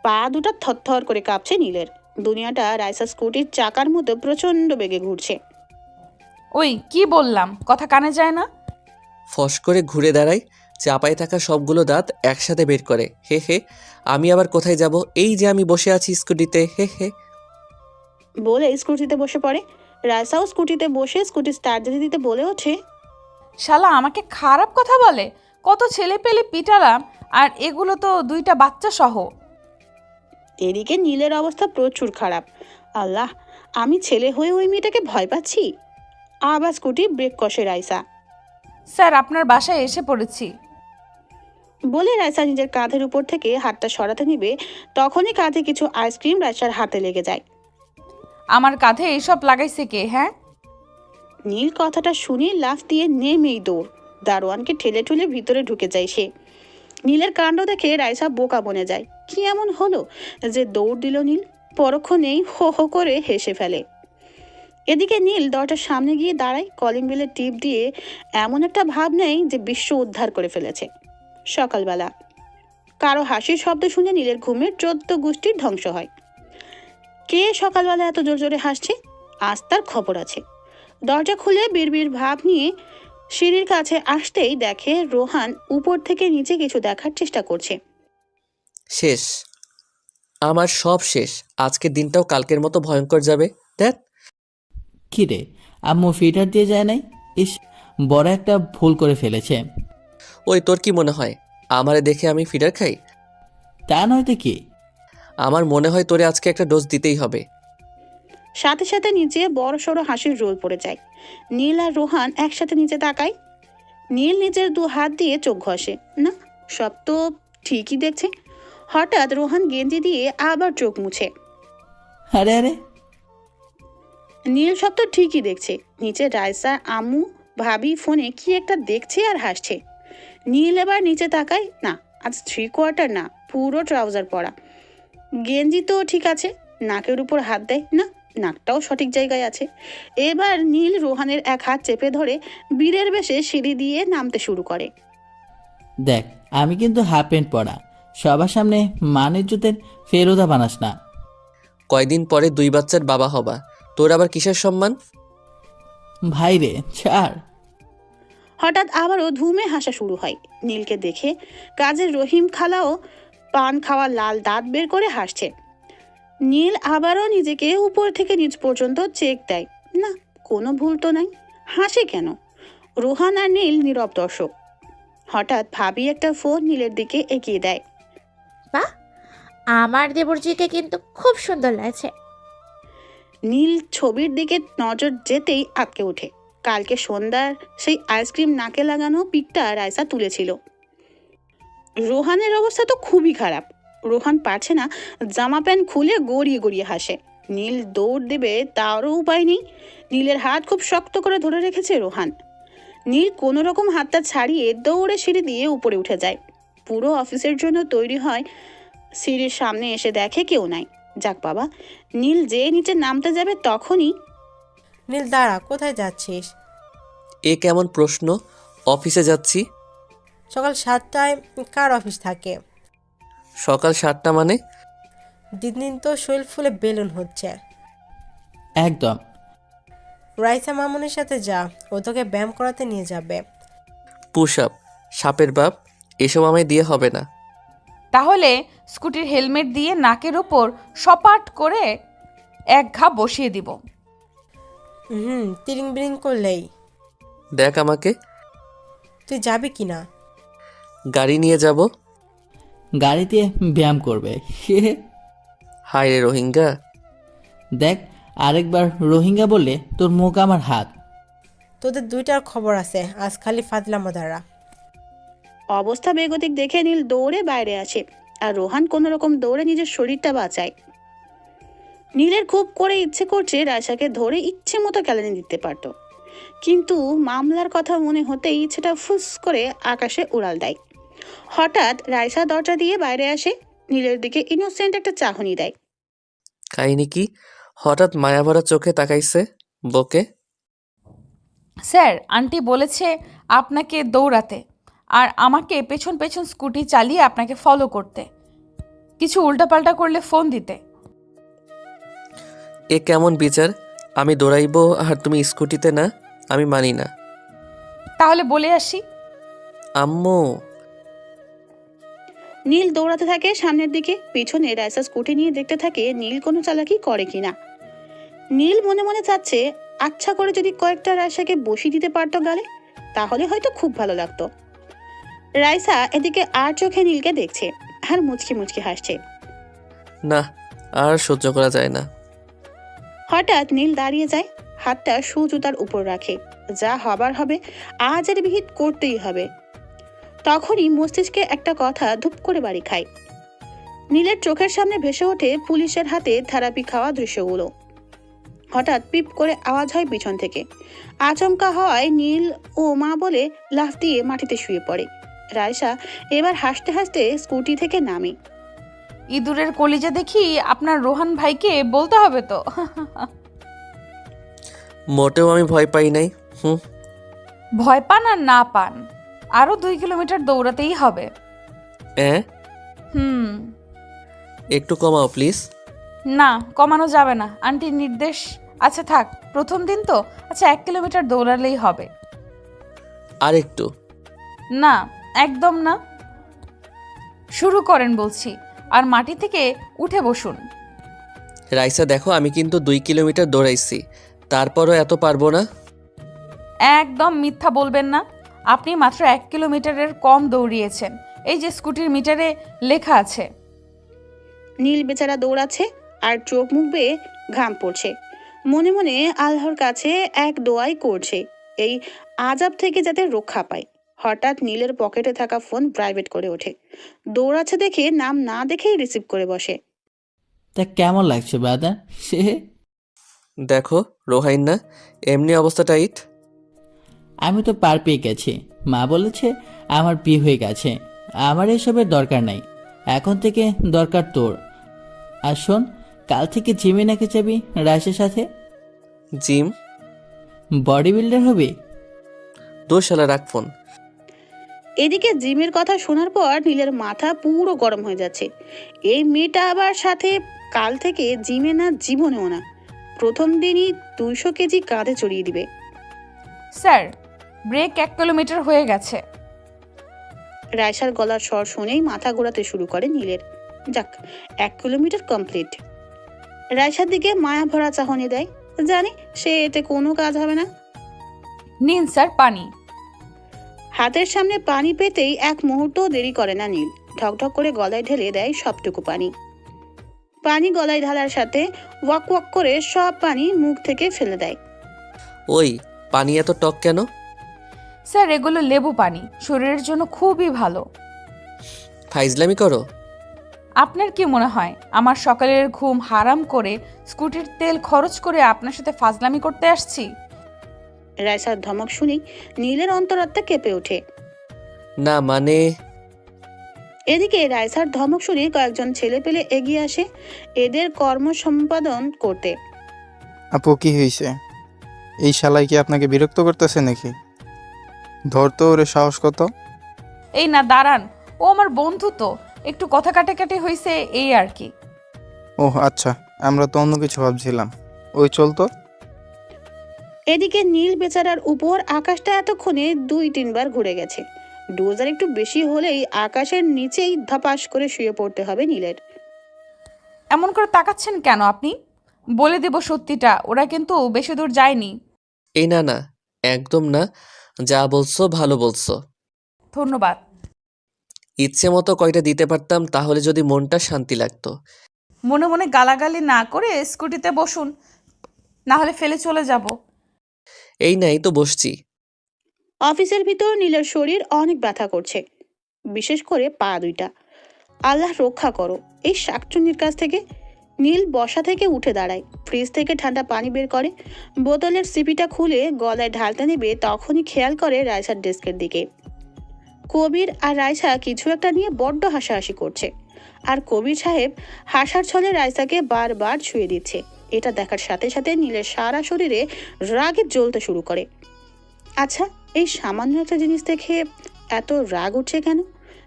পা 2টা থরথর করে কাঁপছে নীলের। দুনিয়াটা রাইসা স্কুটির চাকার মতো প্রচণ্ড বেগে ঘুরছে। ওই কি বললাম, কথা কানে যায় না? ফস করে ঘুরে দাঁড়ায়, চাপায় থাকা সবগুলো দাঁত একসাথে বের করে। হে হে, আমি আবার কোথায় যাব? এই যে আমি বসে আছি স্কুটিতে, হে হে। বলে স্কুটিতে বসে পড়ে। রাইসাও স্কুটিতে বসে স্কুটি স্টার্ট দিতে দিতে বলে ওঠে, শালা আমাকে খারাপ কথা বলে। কত ছেলে পেলে পিটালাম, আর এগুলো তো 2টা বাচ্চা সহ। এদিকে নীলের অবস্থা প্রচুর খারাপ। আল্লাহ, আমি ছেলে হয়ে ওই মেয়েটাকে ভয় পাচ্ছি। আবার স্কুটি ব্রেক কষে রাইসা। স্যার, আপনার বাসায় এসে পড়েছি। বলে রাইসা নিজের কাঁধের উপর থেকে হাতটা সরাতে নিবে, তখনই কাঁধে কিছু আইসক্রিম রাইসার হাতে লেগে যায়। আমার কাঁধে এইসব লাগাইছে কে, হ্যাঁ? নীল কথাটা শুনে লাফ দিয়ে নেমেই দৌড়। দারোয়ানকে ঠেলে ঠুলে ভিতরে ঢুকে যায় সে। নীলের কাণ্ড দেখে রাইসা বোকা বনে যায়। কি এমন হলো যে দৌড় দিল নীল? পরক্ষণেই হো হো করে হেসে ফেলে। এদিকে নীল দরজার সামনে গিয়ে দাঁড়ায়, কলিং বেলের টিপ দিয়ে এমন একটা ভাব নেয় যে বিশ্ব উদ্ধার করে ফেলেছে। সকালবেলা কারো হাসির শব্দ শুনে নীলের ঘুমের 14 গোষ্ঠীর ধ্বংস হয়। কে সকালবেলা এত জোর জোরে হাসছে? আজ তার খবর আছে। দরজা খুলে বিড়বিড় ভাব নিয়ে সিঁড়ির কাছে আসতেই দেখে রোহান উপর থেকে নিচে কিছু দেখার চেষ্টা করছে। শেষ, আমার সব শেষ। আজকের দিনটাও কালকের মতো ভয়ঙ্কর যাবে। দেখ। কি রে, আম্মু ফিটার দিয়ে যায় নাই? ইস, বড় একটা ভুল করে ফেলেছে। ওই তোর কি মনে হয় আমারে দেখে আমি ফিডার খাই? তা নয়তো কি? আমার মনে হয় তোরে আজকে একটা ডোজ দিতেই হবে। সাথে সাথে নিচে বড় সড়ো হাসির রোল পড়ে যায়। নীল আর রোহান একসাথে নিচে তাকায়। নীল নিজের 2 হাত দিয়ে চোখ ঘষে। না, সব তো ঠিকই দেখছে। হঠাৎ রোহান গেঞ্জি দিয়ে আবার চোখ মুছে। আরে আরে, নীল সব তো ঠিকই দেখছে। নিচে রাইসা, আম্মু, ভাবি ফোনে কি একটা দেখছে আর হাসছে। নীল এবার নিচে তাকায়। না, আজ 3/4 না, পুরো ট্রাউজার পরা। গেঞ্জি তো ঠিক আছে, নাকের উপর হাত দেয়। না, নাকটাও সঠিক জায়গায় আছে। এবার নীল রোহানের এক হাত চেপে ধরে বীরের বেশে সিঁড়ি দিয়ে নামতে শুরু করে। দেখ আমি কিন্তু হাফ প্যান্ট পরা, সবার সামনে মানের জুতের ফেরোদা বানাস না। কয়দিন পরে 2 বাচ্চার বাবা হবা, তোর আবার কিসের সম্মান? ভাই রে ছাড়। হঠাৎ আবারও ধুমে হাসা শুরু হয়। নীলকে দেখে কাজের রহিম খালাও পান খাওয়া লাল দাঁত বের করে হাসছে। নীল আবারও নিজেকে উপর থেকে নিচ পর্যন্ত চেক দেয়। না, কোনো ভুল তো নাই। হাসে কেন? রোহান আর নীল নীরব দর্শক। হঠাৎ ভাবি একটা ফোন নীলের দিকে এগিয়ে দেয়। বাহ, আমার দেবরজিকে কিন্তু খুব সুন্দর লাগছে। নীল ছবির দিকে নজর যেতেই আটকে ওঠে। কালকে সন্ধ্যার সেই আইসক্রিম নাকে লাগানো পিকটা রাইসা তুলেছিল। রোহানের অবস্থা তো খুবই খারাপ। রোহান পারছে না জামা প্যান্ট খুলে গড়িয়ে গড়িয়ে হাসে। নীল দৌড় দেবে তারও উপায় নেই। নীলের হাত খুব শক্ত করে ধরে রেখেছে রোহান। নীল কোনো রকম হাতটা ছাড়িয়ে দৌড়ে সিঁড়ি দিয়ে উপরে উঠে যায়। পুরো অফিসের জন্য তৈরি হয়। সিঁড়ির সামনে এসে দেখে কেউ নাই। যাক বাবা। নীল যে নিচে নামতে যাবে তখনই নীল দাঁড়া, কোথায় যাচ্ছিস? এ কেমন প্রশ্ন? অফিসে যাচ্ছি। সকাল 7টায় কার অফিস থাকে? সকাল 7টা মানে? দিন দিন তো শরীর ফুলে বেলুন হচ্ছে। একদম। রাইসা মামুনের সাথে যা, ও তোকে ব্যায়াম করাতে নিয়ে যাবে। পুশ আপ, সাপের বাপ, এসব আমায় দিয়ে হবে না। তাহলে স্কুটির হেলমেট দিয়ে নাকের ওপর সপাট করে এক ঘা বসিয়ে দিব। তিরিং বিরিং করলেই। দেখ আমাকে। তুই যাবি কি না? গাড়ি নিয়ে যাব। গাড়িতে ব্যায়াম করবে? হায় রে রোহিঙ্গা। দেখ আরেকবার রোহিঙ্গা বললে তোর মুখ আমার হাত। তোদের 2টার খবর আছে, আজ খালি ফাজলামো দ্বারা। অবস্থা বেগতিক দেখে নীল দৌড়ে বাইরে আসে আর রোহান কোনো রকম দৌড়ে নিজের শরীরটা বাঁচায়। নীলের খুব করে ইচ্ছে করছে রায়সাকে ধরে ইচ্ছে মতো কেলানি দিতে পারত, কিন্তু মামলার কথা মনে হতেই ইচ্ছেটা ফুস করে আকাশে উড়াল দেয়। হঠাৎ রায়সা দরজা দিয়ে বাইরে আসে, নীলের দিকে ইনোসেন্ট একটা চাহনি দেয়। কাহিনী কি? হঠাৎ মায়াভরা চোখে তাকাইছে বকে। স্যার, আন্টি বলেছে আপনাকে দৌড়াতে আর আমাকে পেছন পেছন স্কুটি চালিয়ে আপনাকে ফলো করতে, কিছু উল্টাপাল্টা করলে ফোন দিতে। এ কেমন বিচার? আমি দৌড়াইবো আর তুমি স্কুটিতে না? আমি মানি না। তাহলে বলে আসি। আম্মু। নীল দৌড়াতে থাকে সামনের দিকে। পিছনে রায়সা স্কুটি নিয়ে দেখতে থাকে নীল কোনো চালাকি করে কিনা। নীল মনে মনে চাচ্ছে আচ্ছা করে যদি কয়েকটা রায়সাকে বসিয়ে দিতে পারতো গালে, তাহলে হয়তো খুব ভালো লাগতো। রাইসা এদিকে আর চোখে নীলকে দেখছে আর মুচকি মুচকি হাসছে। না, আর সহ্য করা যায় না। হঠাৎ নীল দাঁড়িয়ে যায়, হাতটা শু জুতার উপর রাখে। যা হবার হবে, আজ এর বিহিত করতেই হবে। তখনই মস্তিষ্কে একটা কথা ধুপ করে বাড়ি খায়। নীলের চোখের সামনে ভেসে ওঠে পুলিশের হাতে থেরাপি খাওয়া দৃশ্যগুলো। হঠাৎ পিপ করে আওয়াজ হয় পিছন থেকে। আচমকা হওয়ায় নীল ও মা বলে লাফ দিয়ে মাটিতে শুয়ে পড়ে। রায়সা এবার হাসতে হাসতে স্কুটি থেকে নামে। ইঁদুরের কলিজা দেখি আপনার রোহান ভাইকে বলতে হবে তো। মোটেও আমি ভয় পাই নাই। ভয় পান আর না পান, আরো 2 কিলোমিটার দৌড়াতেই হবে। একটু কমাও প্লিজ। না, কমানো যাবে না, আন্টির নির্দেশ। আচ্ছা থাক, প্রথম দিন তো। আচ্ছা 1 কিলোমিটার দৌড়ালেই হবে। আর একটু। না, একদম না। শুরু করেন বলছি, আর মাটি থেকে উঠে বসুন। রাইসা দেখো, আমি কিন্তু 2 কিলোমিটার দৌড়াইছি, তারপরও এত পারবো না। একদম মিথ্যা বলবেন না। আপনি মাত্র 1 কিলোমিটারের কম দৌড়িয়েছেন, এই যে স্কুটির মিটারে লেখা আছে। নীল বেচারা দৌড়াচ্ছে আর চোখ মুখ বেয়ে ঘাম পড়ছে। মনে মনে আল্লাহর কাছে এক দোয়াই করছে এই আজাব থেকে যাতে রক্ষা পায়। হঠাৎ নীলের পকেটে থাকা ফোন প্রাইভেট করে ওঠে। দৌড়াচ্ছে দেখে নাম না দেখেই রিসিভ করে বসে। তা কেমন লাগছে ব্রাদার? সে দেখো রোহাইন না, এমনি অবস্থা টাইট। আমি তো পার পেয়ে গেছি। মা বলেছে আমার বিয়ে হয়ে গেছে, আমার এসবের দরকার নাই। এখন থেকে দরকার তোর। আর শোন, কাল থেকে জিমে নাকি যাবি রাশের সাথে? জিম? বডি বিল্ডার হবি? দোশালা রাখ ফোন। এদিকে জিমের কথা শোনার পর নীলের মাথা পুরো গরম হয়ে যাচ্ছে। এই মেয়েটা আবার সাথে কাল থেকে জিমে না, জীবনেও না। প্রথম দিনই 200 কেজি কাঁধে চড়িয়ে দিবে। স্যার, ব্রেক 1 কিলোমিটার হয়ে গেছে। রায়সার গলার স্বর শুনেই মাথা ঘোরাতে শুরু করে নীলের। যাক, 1 কিলোমিটার কমপ্লিট। রায়সার দিকে মায়া ভরা চাহনি দেয়, জানি সে এতে কোনো কাজ হবে না। নিন স্যার পানি। হাতের সামনে পানি পেতেই এক মুহূর্তও দেরি করে না নীল। ঢকঢক করে গলায় ঢেলে দেয় সবটুকু পানি। পানি গলায় ঢালার সাথে ওয়াক ওয়াক করে সব পানি মুখ থেকে ফেলে দেয়। ওই পানি এত টক কেন? স্যার এগুলো লেবু পানি, শরীরের জন্য খুবই ভালো। ফাইজলামি করো? আপনার কি মনে হয় আমার সকালের ঘুম হারাম করে স্কুটির তেল খরচ করে আপনার সাথে ফাজলামি করতে আসছি? রায়সার ধমক শুনেই নীলের অন্তরাত্মা কেঁপে ওঠে। না মানে। এদিকে রায়সার ধমক শুনে কয়েকজন ছেলে পেলে এগিয়ে আসে এদের কর্ম সম্পাদন করতে। আপু কি হয়েছে? এই শালাই কি আপনাকে বিরক্ত করতেছে নাকি? ধরতো ওরে, সাহস কত! এই না দাঁড়ান, ও আমার বন্ধু, তো একটু কথা কাটাকাটি হয়েছে এই আর কি। ওহ আচ্ছা, আমরা তো অন্য কিছু ভাবছিলাম। ওই চলতো। এদিকে নীল বেচারার উপর আকাশটা এতক্ষণে 2-3 বার ঘুরে গেছে। ডোজার একটু বেশি হলেই আকাশের নিচেই ধপাস করে শুয়ে পড়তে হবে নীলের। এমন করে তাকাচ্ছেন কেন আপনি? বলে দেব সত্যিটা, ওরা কিন্তু বেশি দূর যায়নি। এই না না, একদম না। যা বলছো ভালো বলছো। ধন্যবাদ। ইচ্ছে মতো কয়টা দিতে পারতাম, তাহলে যদি মনটা শান্তি লাগতো। মনে মনে গালাগালি না করে স্কুটিতে বসুন, না হলে ফেলে চলে যাব। এই নাই তো বসছি। অফিসের ভিতর নীলের শরীর অনেক ব্যথা করছে, বিশেষ করে পা দুইটা। আল্লাহ রক্ষা করো এই শাকচুন্নির কাছ থেকে। নীল বসা থেকে উঠে দাঁড়ায়, ফ্রিজ থেকে ঠান্ডা পানি বের করে, বোতলের সিপিটা খুলে গলায় ঢালতে নেবে তখনই খেয়াল করে রায়সার ডেস্কের দিকে। কবির আর রায়সা কিছু একটা নিয়ে বড্ড হাসাহাসি করছে, আর কবির সাহেব হাসার ছলে রায়সাকে বারবার ছুঁয়ে দিচ্ছে। এটা দেখার সাথে সাথে নীলের সারা শরীরে রাগে জ্বলতে শুরু করে। আচ্ছা, এই সামান্য একটা জিনিস দেখে এত রাগ উঠছে কেন?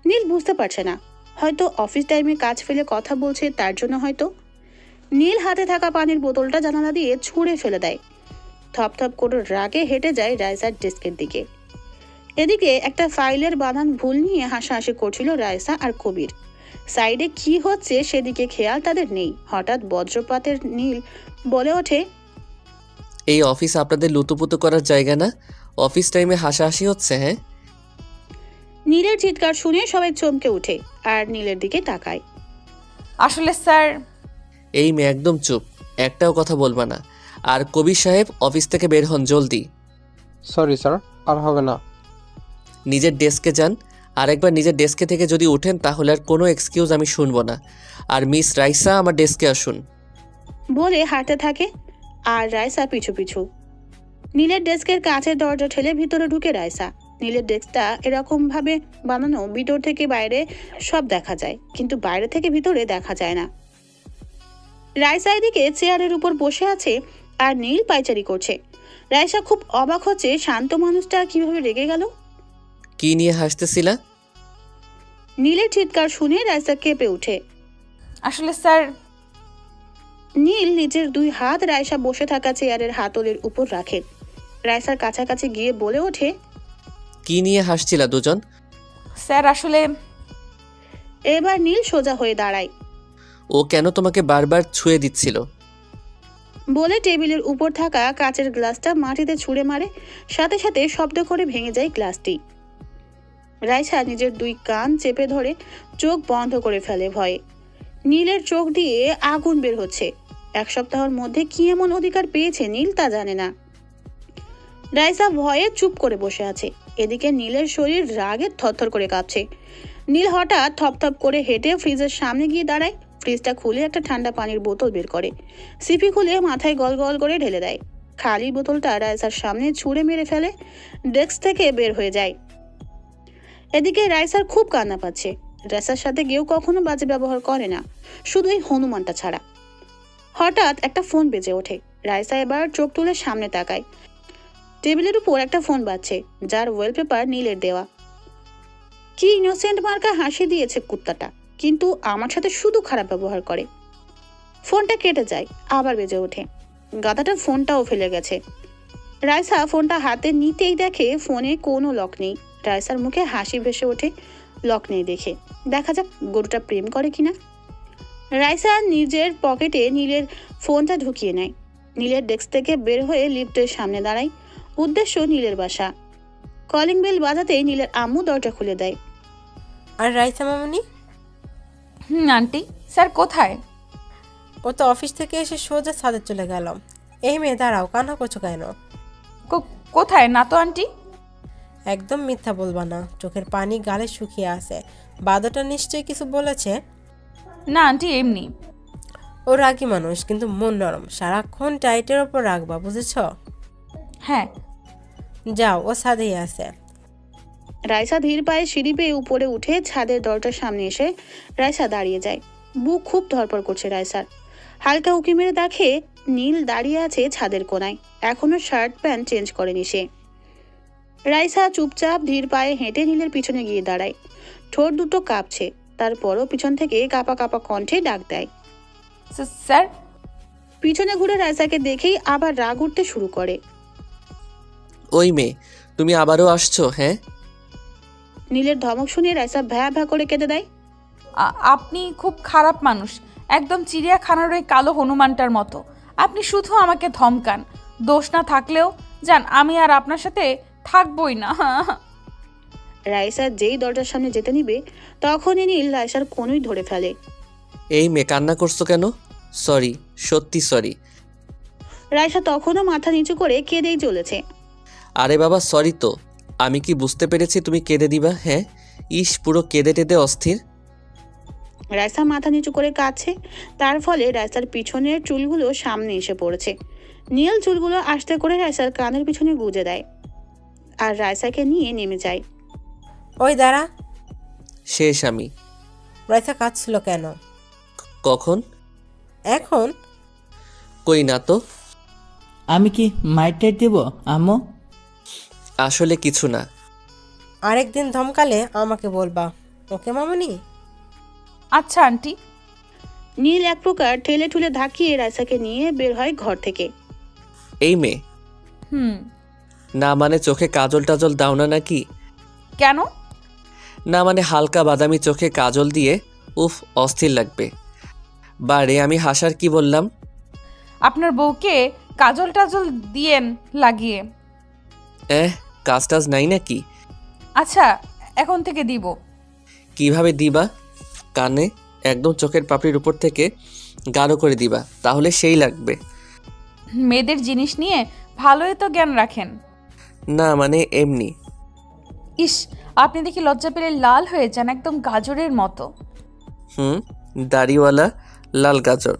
নীল বুঝতে পারছে না। হয়তো অফিস টাইমে কাজ ফেলে কথা বলছে, তার জন্য হয়তো। নীল হাতে থাকা পানির বোতলটা জানালা দিয়ে ছুঁড়ে ফেলে দেয়। থপথপ করে রাগে হেঁটে যায় রায়সার ডেস্কের দিকে। এদিকে একটা ফাইলের বানান ভুল নিয়ে হাসাহাসি করছিল রায়সা আর কবির। সাইডে কি হচ্ছে সেদিকে খেয়াল তাদের নেই। হঠাৎ বজ্রপাতের নীল বলে ওঠে, এই অফিস আপনাদের লুতুপুতু করার জায়গা না। অফিস টাইমে হাসাহাসি হচ্ছে? হ্যাঁ। নীলের চিৎকার শুনে সবাই চমকে উঠে আর নীলের দিকে তাকায়। আসলে স্যার। এই মেয়ে একদম চুপ, একটাও কথা বলবা না। আর কবির সাহেব অফিস থেকে বের হন জলদি। সরি স্যার, আর হবে না। নিজের ডেস্কে যান। আরেকবার নিজের ডেস্কে থেকে যদি ওঠেন তাহলে আর কোনো এক্সকিউজ আমি শুনবো না। আর মিস রাইসা আমার ডেস্কে আসুন বলে হাঁটতে থাকে আর রায়সা পিছু পিছু। নীলের ডেস্কের কাছের দরজা ঠেলে ভিতরে ঢুকে রায়সা। নীলের ডেস্কটা এরকম ভাবে বানানো, ভিতর থেকে বাইরে সব দেখা যায়, কিন্তু বাইরে থেকে ভিতরে দেখা যায় না। রায়সা এদিকে চেয়ারের উপর বসে আছে আর নীল পায়চারি করছে। রায়সা খুব অবাক হচ্ছে, শান্ত মানুষটা কিভাবে রেগে গেল। কি নিয়ে হাসতেছিলা? নীলের চিৎকার শুনে রায়সা কেঁপে উঠে। আসলে স্যার। নীল নিজের 2 হাত রায়সা বসে থাকা চেয়ারের হাতলের উপর রাখে। রায়সার কাছাকাছি গিয়ে বলে ওঠে, কি নিয়ে হাসছিলা দুজন? স্যার আসলে। এবার নীল সোজা হয়ে দাঁড়ায়। ও কেন তোমাকে বারবার ছুঁয়ে দিচ্ছিল? বলে টেবিলের উপর থাকা কাচের গ্লাসটা মাটিতে ছুঁড়ে মারে, সাথে সাথে শব্দ করে ভেঙে যায় গ্লাসটি। রায়সা নিজের 2 কান চেপে ধরে চোখ বন্ধ করে ফেলে ভয়ে। নীলের চোখ দিয়ে আগুন বের হচ্ছে। এক সপ্তাহের মধ্যে কি এমন অধিকার পেয়েছে নীল তা জানে না। রাইসা ভয়ে চুপ করে বসে আছে। এদিকে নীলের শরীর রাগে থরথর করে কাঁপছে। নীল হঠাৎ থপথপ করে হেঁটে ফ্রিজের সামনে গিয়ে দাঁড়ায়। ফ্রিজটা খুলে একটা ঠান্ডা পানির বোতল বের করে সিপি খুলে মাথায় গল গল করে ঢেলে দেয়। খালি বোতলটা রাইসার সামনে ছুঁড়ে মেরে ফেলে ডেস্ক থেকে বের হয়ে যায়। এদিকে রাইসার খুব কান্না পাচ্ছে। রাইসার সাথে কেউ কখনো বাজে ব্যবহার করে না, শুধু এই হনুমানটা ছাড়া। হঠাৎ একটা ফোন বেজে ওঠে। রাইসা এবার চোখ তুলে সামনে তাকায়। টেবিলের উপর একটা ফোন বাজছে, যার ওয়ালপেপার নীলের দেওয়া। কি ইনোসেন্ট মার্কা হাসি দিয়েছে কুত্তাটা, কিন্তু আমার সাথে শুধু খারাপ ব্যবহার করে। ফোনটা কেটে যায়, আবার বেজে ওঠে। গাধাটা ফোনটাও ফেলে গেছে। রাইসা ফোনটা হাতে নিতেই দেখে ফোনে কোনো লক নেই। রাইসার মুখে হাসি ভেসে ওঠে লক নেই দেখে। দেখা যাক গরুটা প্রেম করে কিনা। রাইসা নিজের পকেটে নীলের ফোনটা ঢুকিয়ে নেয়। নীলের ডেস্ক থেকে বের হয়ে লিফটের সামনে দাঁড়ায়। উদ্দেশ্য নীলের বাসা। কলিং বেল বাজাতেই নীলের আম্মু দরজা খুলে দেয়। আর রাইসা মামনি? আন্টি, স্যার কোথায়? ও তো অফিস থেকে এসে সোজা ছাদে চলে গেল। এই মেয়ে দাঁড়াও, কান্না করছো কেন? কোথায় না তো আন্টি। একদম মিথ্যা বলবা না, চোখের পানি গালে শুকিয়ে আছে। বাদরটা নিশ্চয়ই কিছু বলেছে। না আন্টি, এমনি। ও রাগী মানুষ, কিন্তু মন নরম। সারাক্ষণ টাইটের ওপর রাখবা, বুঝেছ? হ্যাঁ। যাও, ও ছাদেই আছে। রাইসা ধীর পায়ে সিঁড়ি বেয়ে উপরে উঠে ছাদের দরজার সামনে এসে রাইসা দাঁড়িয়ে যায়। বুক খুব ধরপড় করছে রাইসার। হালকা উঁকি মেরে দেখে নীল দাঁড়িয়ে আছে ছাদের কোনায়। এখনো শার্ট প্যান্ট চেঞ্জ করেনি সে। রাইসা চুপচাপ ধীর পায়ে হেঁটে নীলের পিছনে গিয়ে দাঁড়ায়। ঠোঁট দুটো কাঁপছে, তারপরও পিছন থেকে কাঁপা কাঁপা কণ্ঠে ডাক দেয়, স্যার। পিছনে ঘুরে রাইসাকে দেখেই আবার রাগ উঠতে শুরু করে। ওই মেয়ে, তুমি আবারও আসছো? হ্যাঁ। নীলের ধমক শুনে রাইসা ভ্যা ভ্যা করে কেঁদে দেয়। আপনি খুব খারাপ মানুষ, একদম চিড়িয়াখানার ওই কালো হনুমানটার মতো। আপনি শুধু আমাকে ধমকান, দোষ না থাকলেও জান আমি আর আপনার সাথে থাকবই না। রাইসা যেই দরজার সামনে যেতে নিবে তখনই নীল রাইসার কোনই ধরে ফেলে। এই মেয়ে, কান্না করছো কেন? সরি, সত্যি সরি। রাইসা তখনও মাথা নিচু করে কেঁদেই চলেছে। আরে বাবা, সরি তো। আমি কি বুঝতে পেরেছি তুমি কেঁদে দিবা? হ্যাঁ, ইস, পুরো কেঁদে টেঁদে অস্থির। রাইসা মাথা নিচু করে কাঁদছে, তার ফলে রাইসার পিছনের চুলগুলো সামনে এসে পড়েছে। নীল চুলগুলো আস্তে করে রাইসার কানের পিছনে গুজে দেয় আর রাইসাকে নিয়ে নেমে যায়। ওই দাঁড়া। শেষ আমি। রাইসা কাঁদছিল কেন? কখন? এখন? কই না তো। আমি কি মাইটাইট দেব আম্মু? আসলে কিছু না। আরেকদিন ধমকালে আমাকে বলবা, ওকে মামনি? আচ্ছা আন্টি। নীল এক প্রকার ঠেলে ঠুলে ধাকিয়ে রাইসাকে নিয়ে বের হয় ঘর থেকে। এই মেয়ে। না মানে চোখে কাজল টাজল দাও না নাকি? কেন? না মানে হালকা বাদামি চোখে কাজল দিয়ে উফ, অস্থির লাগবে। বারে, আমি হাসার কি বললাম? আপনার বউকে কাজল টাজল দিয়েন লাগিয়ে। কাজ টাজ নাই নাকি? আচ্ছা, এখন থেকে দিব। কিভাবে দিবা? কানে একদম চোখের পাপড়ির উপর থেকে গাঢ় করে দিবা, তাহলে সেই লাগবে। মেয়েদের জিনিস নিয়ে ভালোই তো জ্ঞান রাখেন। না মানে এমনি। ইস, আপনি দেখি লজ্জা পেলে লাল হয়ে যান, একদম গাজরের মতো। দাড়িওয়ালা লাল গাজর।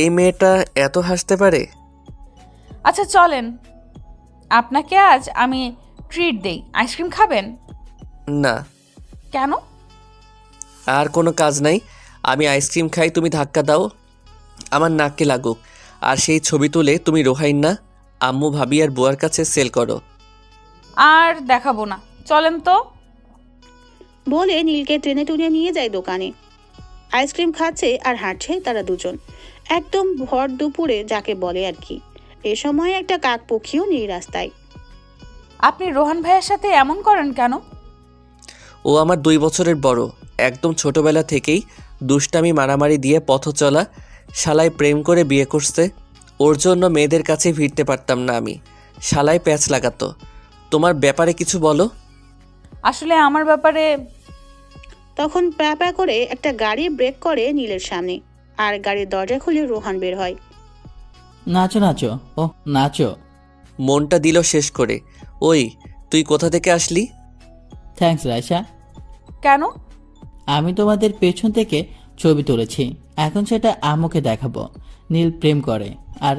এই মেয়েটা এত হাসতে পারে? আচ্ছা চলেন, আপনাকে আজ আমি ট্রিট দেই। আইসক্রিম খাবেন? না। কেন? আর কোনো কাজ নাই, আমি আইসক্রিম খাই, তুমি ধাক্কা দাও, আমার নাককে লাগুক। আর সেই ছবি তুলে তুমি রোহাইন না, আম্মু ভাবি আর বুয়ার কাছে সেল করো। আর দেখাবো না, চলেন তো। বলে নীলকে টেনে টুনে নিয়ে যায় দোকানে। আইসক্রিম খাচ্ছে আর হাঁটছে তারা দুজন, একদম ভর দুপুরে যাকে বলে আর কি। এ সময় একটা কাক পক্ষীও নেই রাস্তায়। আপনি রোহান ভাইয়ের সাথে এমন করেন কেন? ও আমার 2 বছরের বড়, একদম ছোটবেলা থেকেই দুষ্টামি মারামারি দিয়ে পথ চলা, শালায় প্রেম করে বিয়ে করছে। ওর জন্য মেয়েদের কাছে ভিড়তে পারতাম না আমি, শালায় প্যাচ লাগাতো। তোমার ব্যাপারে কিছু বলো। আসলে আমার ব্যাপারে। তখন প্যা প্যা করে একটা গাড়ি ব্রেক করে নীলের সামনে আর গাড়ির দরজা খুলে রোহান বের হয়। নাচো নাচো, ও নাচো। মনটা দিল শেষ করে। ওই, তুই কোথা থেকে আসলি? থ্যাঙ্কস রাইসা। কেন? আমি তোমাদের পেছন থেকে ছবি তুলেছি, এখন সেটা আম্মুকে দেখাবো। নীল প্রেম করে আর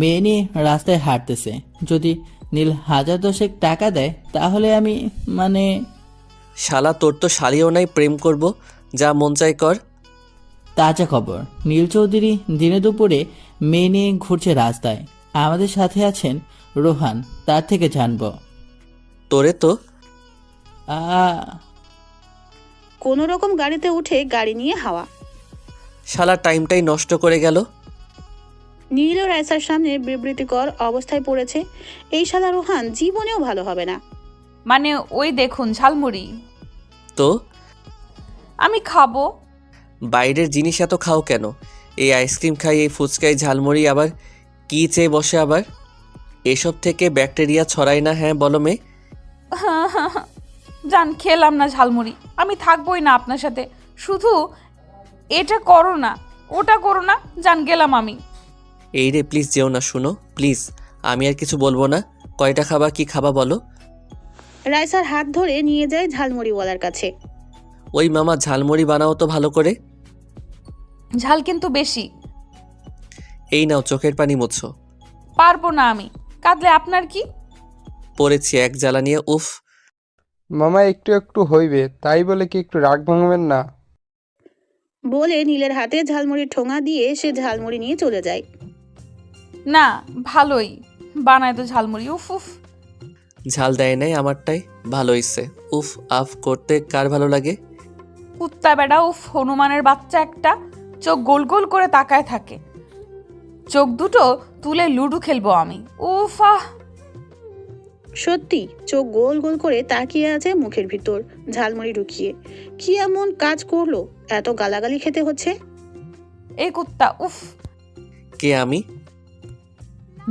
মেয়ে নিয়ে রাস্তায় হাঁটতেছে। যদি নীল 1000 টাকা দেয় তাহলে আমি শালা, তোর তো শালিও নাই, প্রেম করব? যা মন চাই কর। তাজা খবর, নীল চৌধুরী দিনে দুপুরে মেয়ে নিয়ে ঘুরছে রাস্তায়। আমাদের সাথে আছেন রোহান, তার থেকে জানবো। তোরে তো কোনো রকম গাড়িতে উঠে গাড়ি নিয়ে হাওয়া। শালা টাইমটাই নষ্ট করে গেল। নীল ও রাইসার সামনে বিবৃতিকর অবস্থায় পড়েছে। এই শালা রোহান জীবনেও ভালো হবে না। মানে ওই দেখুন ঝালমুড়ি। তো আমি খাবো। বাইরের জিনিস এত খাও কেন? এই আইসক্রিম খাই, এই ফুচকাই, ঝালমুড়ি, আবার কি চেয়ে বসে আবার? এসব থেকে ব্যাকটেরিয়া ছড়ায় না? হ্যাঁ বলো মেয়ে। জান, খেলাম না ঝালমুড়ি, আমি থাকবোই না আপনার সাথে। শুধু এটা করো না, ওটা করো না, জান গেলাম আমি। এই রে, প্লিজ যেও না, শুনো প্লিজ। আমি আর কিছু বলবো না। কয়টা খাবা, কি খাবা বলো? রাইসার হাত ধরে নিয়ে যায় ঝালমুড়িওয়ালার কাছে। ওই মামা, ঝালমুড়ি বানাও তো ভালো করে। ঝাল কিন্তু বেশি। এই নাও, চোখের পানি মুছো। পারবো না আমি, কাঁদলে আপনার কি? পড়েছি এক জ্বালা নিয়ে, উফ। মামা একটু একটু হইবে, তাই বলে কি একটু রাগ ভাঙবেন না? বলে নীলের হাতে ঝালমুড়ির ঠোঙা দিয়ে সে ঝালমুড়ি নিয়ে চলে যায়। না, ভালোই বানায় তো ঝালমুড়ি। উফ উফ। ঝাল দেয় নাই আমারটাই ভালো হইছে। উফ আফ করতে কার ভালো লাগে? কুত্তা বেড়া, উফ, হনুমানের বাচ্চা একটা। চোখ গোল গোল করে তাকায় থাকে। চোখ দুটো তুলে লুডো খেলবো আমি। উফ আহ। সত্যি চোখ গোল গোল করে তাকিয়ে আছে মুখের ভিতর ঝালমুড়ি ঢুকিয়ে। কি এমন কাজ করলো এত গালাগালি খেতে হচ্ছে? এই কুত্তা, উফ। কে আমি?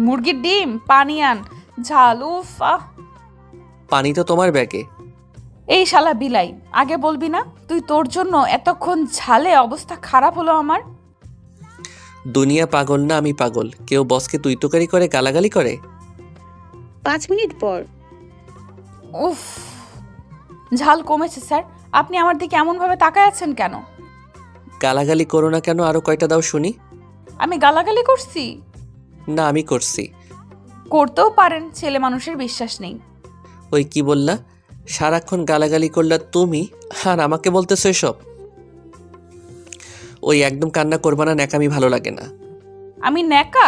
মুরগির ডিম, পানি আন, ঝাল, উফ আহ। পানি তো তোমার ব্যাগে। এই শালা বিলাই, আগে বলবি না? তুই তোর জন্য এতক্ষণ ঝালে অবস্থা খারাপ হলো আমার। দুনিয়া পাগল না আমি পাগল? কেউ বসকে তুই তোকারি করে, গালাগালি করে। 5 মিনিট পর। উফ, ঝাল কমেছে স্যার। আপনি আমার দিকে এমনভাবে তাকায় আছেন কেন? গালাগালি করো না কেন? আরো কয়টা দাও শুনি। আমি গালাগালি করছি? না, আমি করছি। করতেও পারেন, ছেলে মানুষের বিশ্বাস নেই। ওই কি বললা? সারাক্ষণ গালাগালি করলা তুমি, আর আমাকে বলতেছো এসব? ওই একদম কান্না করবা না, ন্যাকামি ভালো লাগে না। আমি ন্যাকা?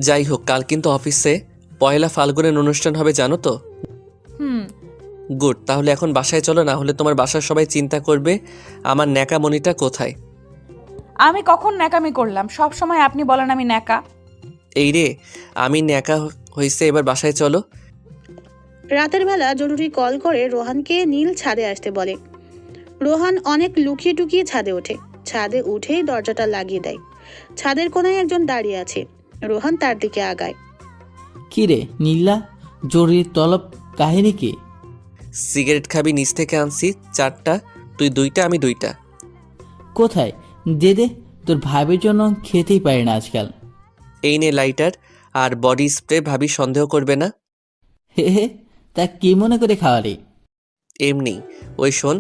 যাই হোক, কাল কিন্তু অফিসে পয়লা ফাল্গুনের অনুষ্ঠান হবে, জানো তো? গুড, তাহলে এখন বাসায় চলো, না হলে তোমার বাসার সবাই চিন্তা করবে আমার ন্যাকা মনিটা কোথায়। আমি কখন ন্যাকামি করলাম? সব সময় আপনি বলেন আমি ন্যাকা। এই রে, আমি ন্যাকা হইছে, এবার বাসায় চলো। রাতের বেলা জরুরি কল করে রোহানকে নীল ছাদে আসতে বলে। রোহান অনেক লুকিয়ে টুকিয়ে ছাদে ওঠে। ছাদে উঠেই দরজাটা লাগিয়ে দেয়। ছাদের কোনায় একজন দাঁড়িয়ে আছে। রোহান তার দিকে আগায়। কি রে নীলা, জরুরি তলব, কাহিনী কি? সিগারেট খাবি? নিচ থেকে আনছি 4টা, তুই 2টা, আমি 2টা। কোথায়? দে দে, তোর ভাবির জন্য খেতেই পারি না আজকাল। এই নে লাইটার আর বডি স্প্রে, ভাবি সন্দেহ করবে না। হে হে, তা কি মনে করে খাওয়ালি? এমনি। ওই শোন,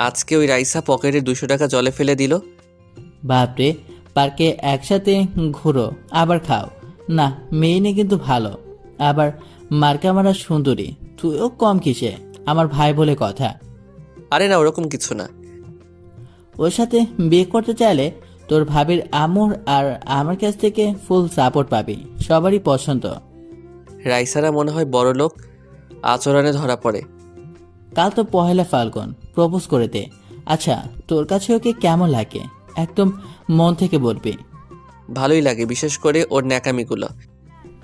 আজকে ওই রাইসা পকেটে 200 টাকা জলে ফেলে দিল। বাপরে, পার্কে একসাথে ঘুরো আবার খাও না? মেয়ে নিয়ে কিন্তু ভালো, আবার মার্কা মারা সুন্দরী। তুইও কম কিসে, আমার ভাই বলে কথা। আরে না, ওরকম কিছু না। ওর সাথে বিয়ে করতে চাইলে তোর ভাবির আমর আর আমার কাছ থেকে ফুল সাপোর্ট পাবি, সবারই পছন্দ। রাইসারা মনে হয় বড় লোক, আচরণে ধরা পড়ে। কাল তো পহেলা ফাল্গুন, প্রপোজ করে দে। আচ্ছা, তোর কাছে ওকে কেমন লাগে একদম মন থেকে বলবি। ভালোই লাগে, বিশেষ করে ওর ন্যাকামিগুলো।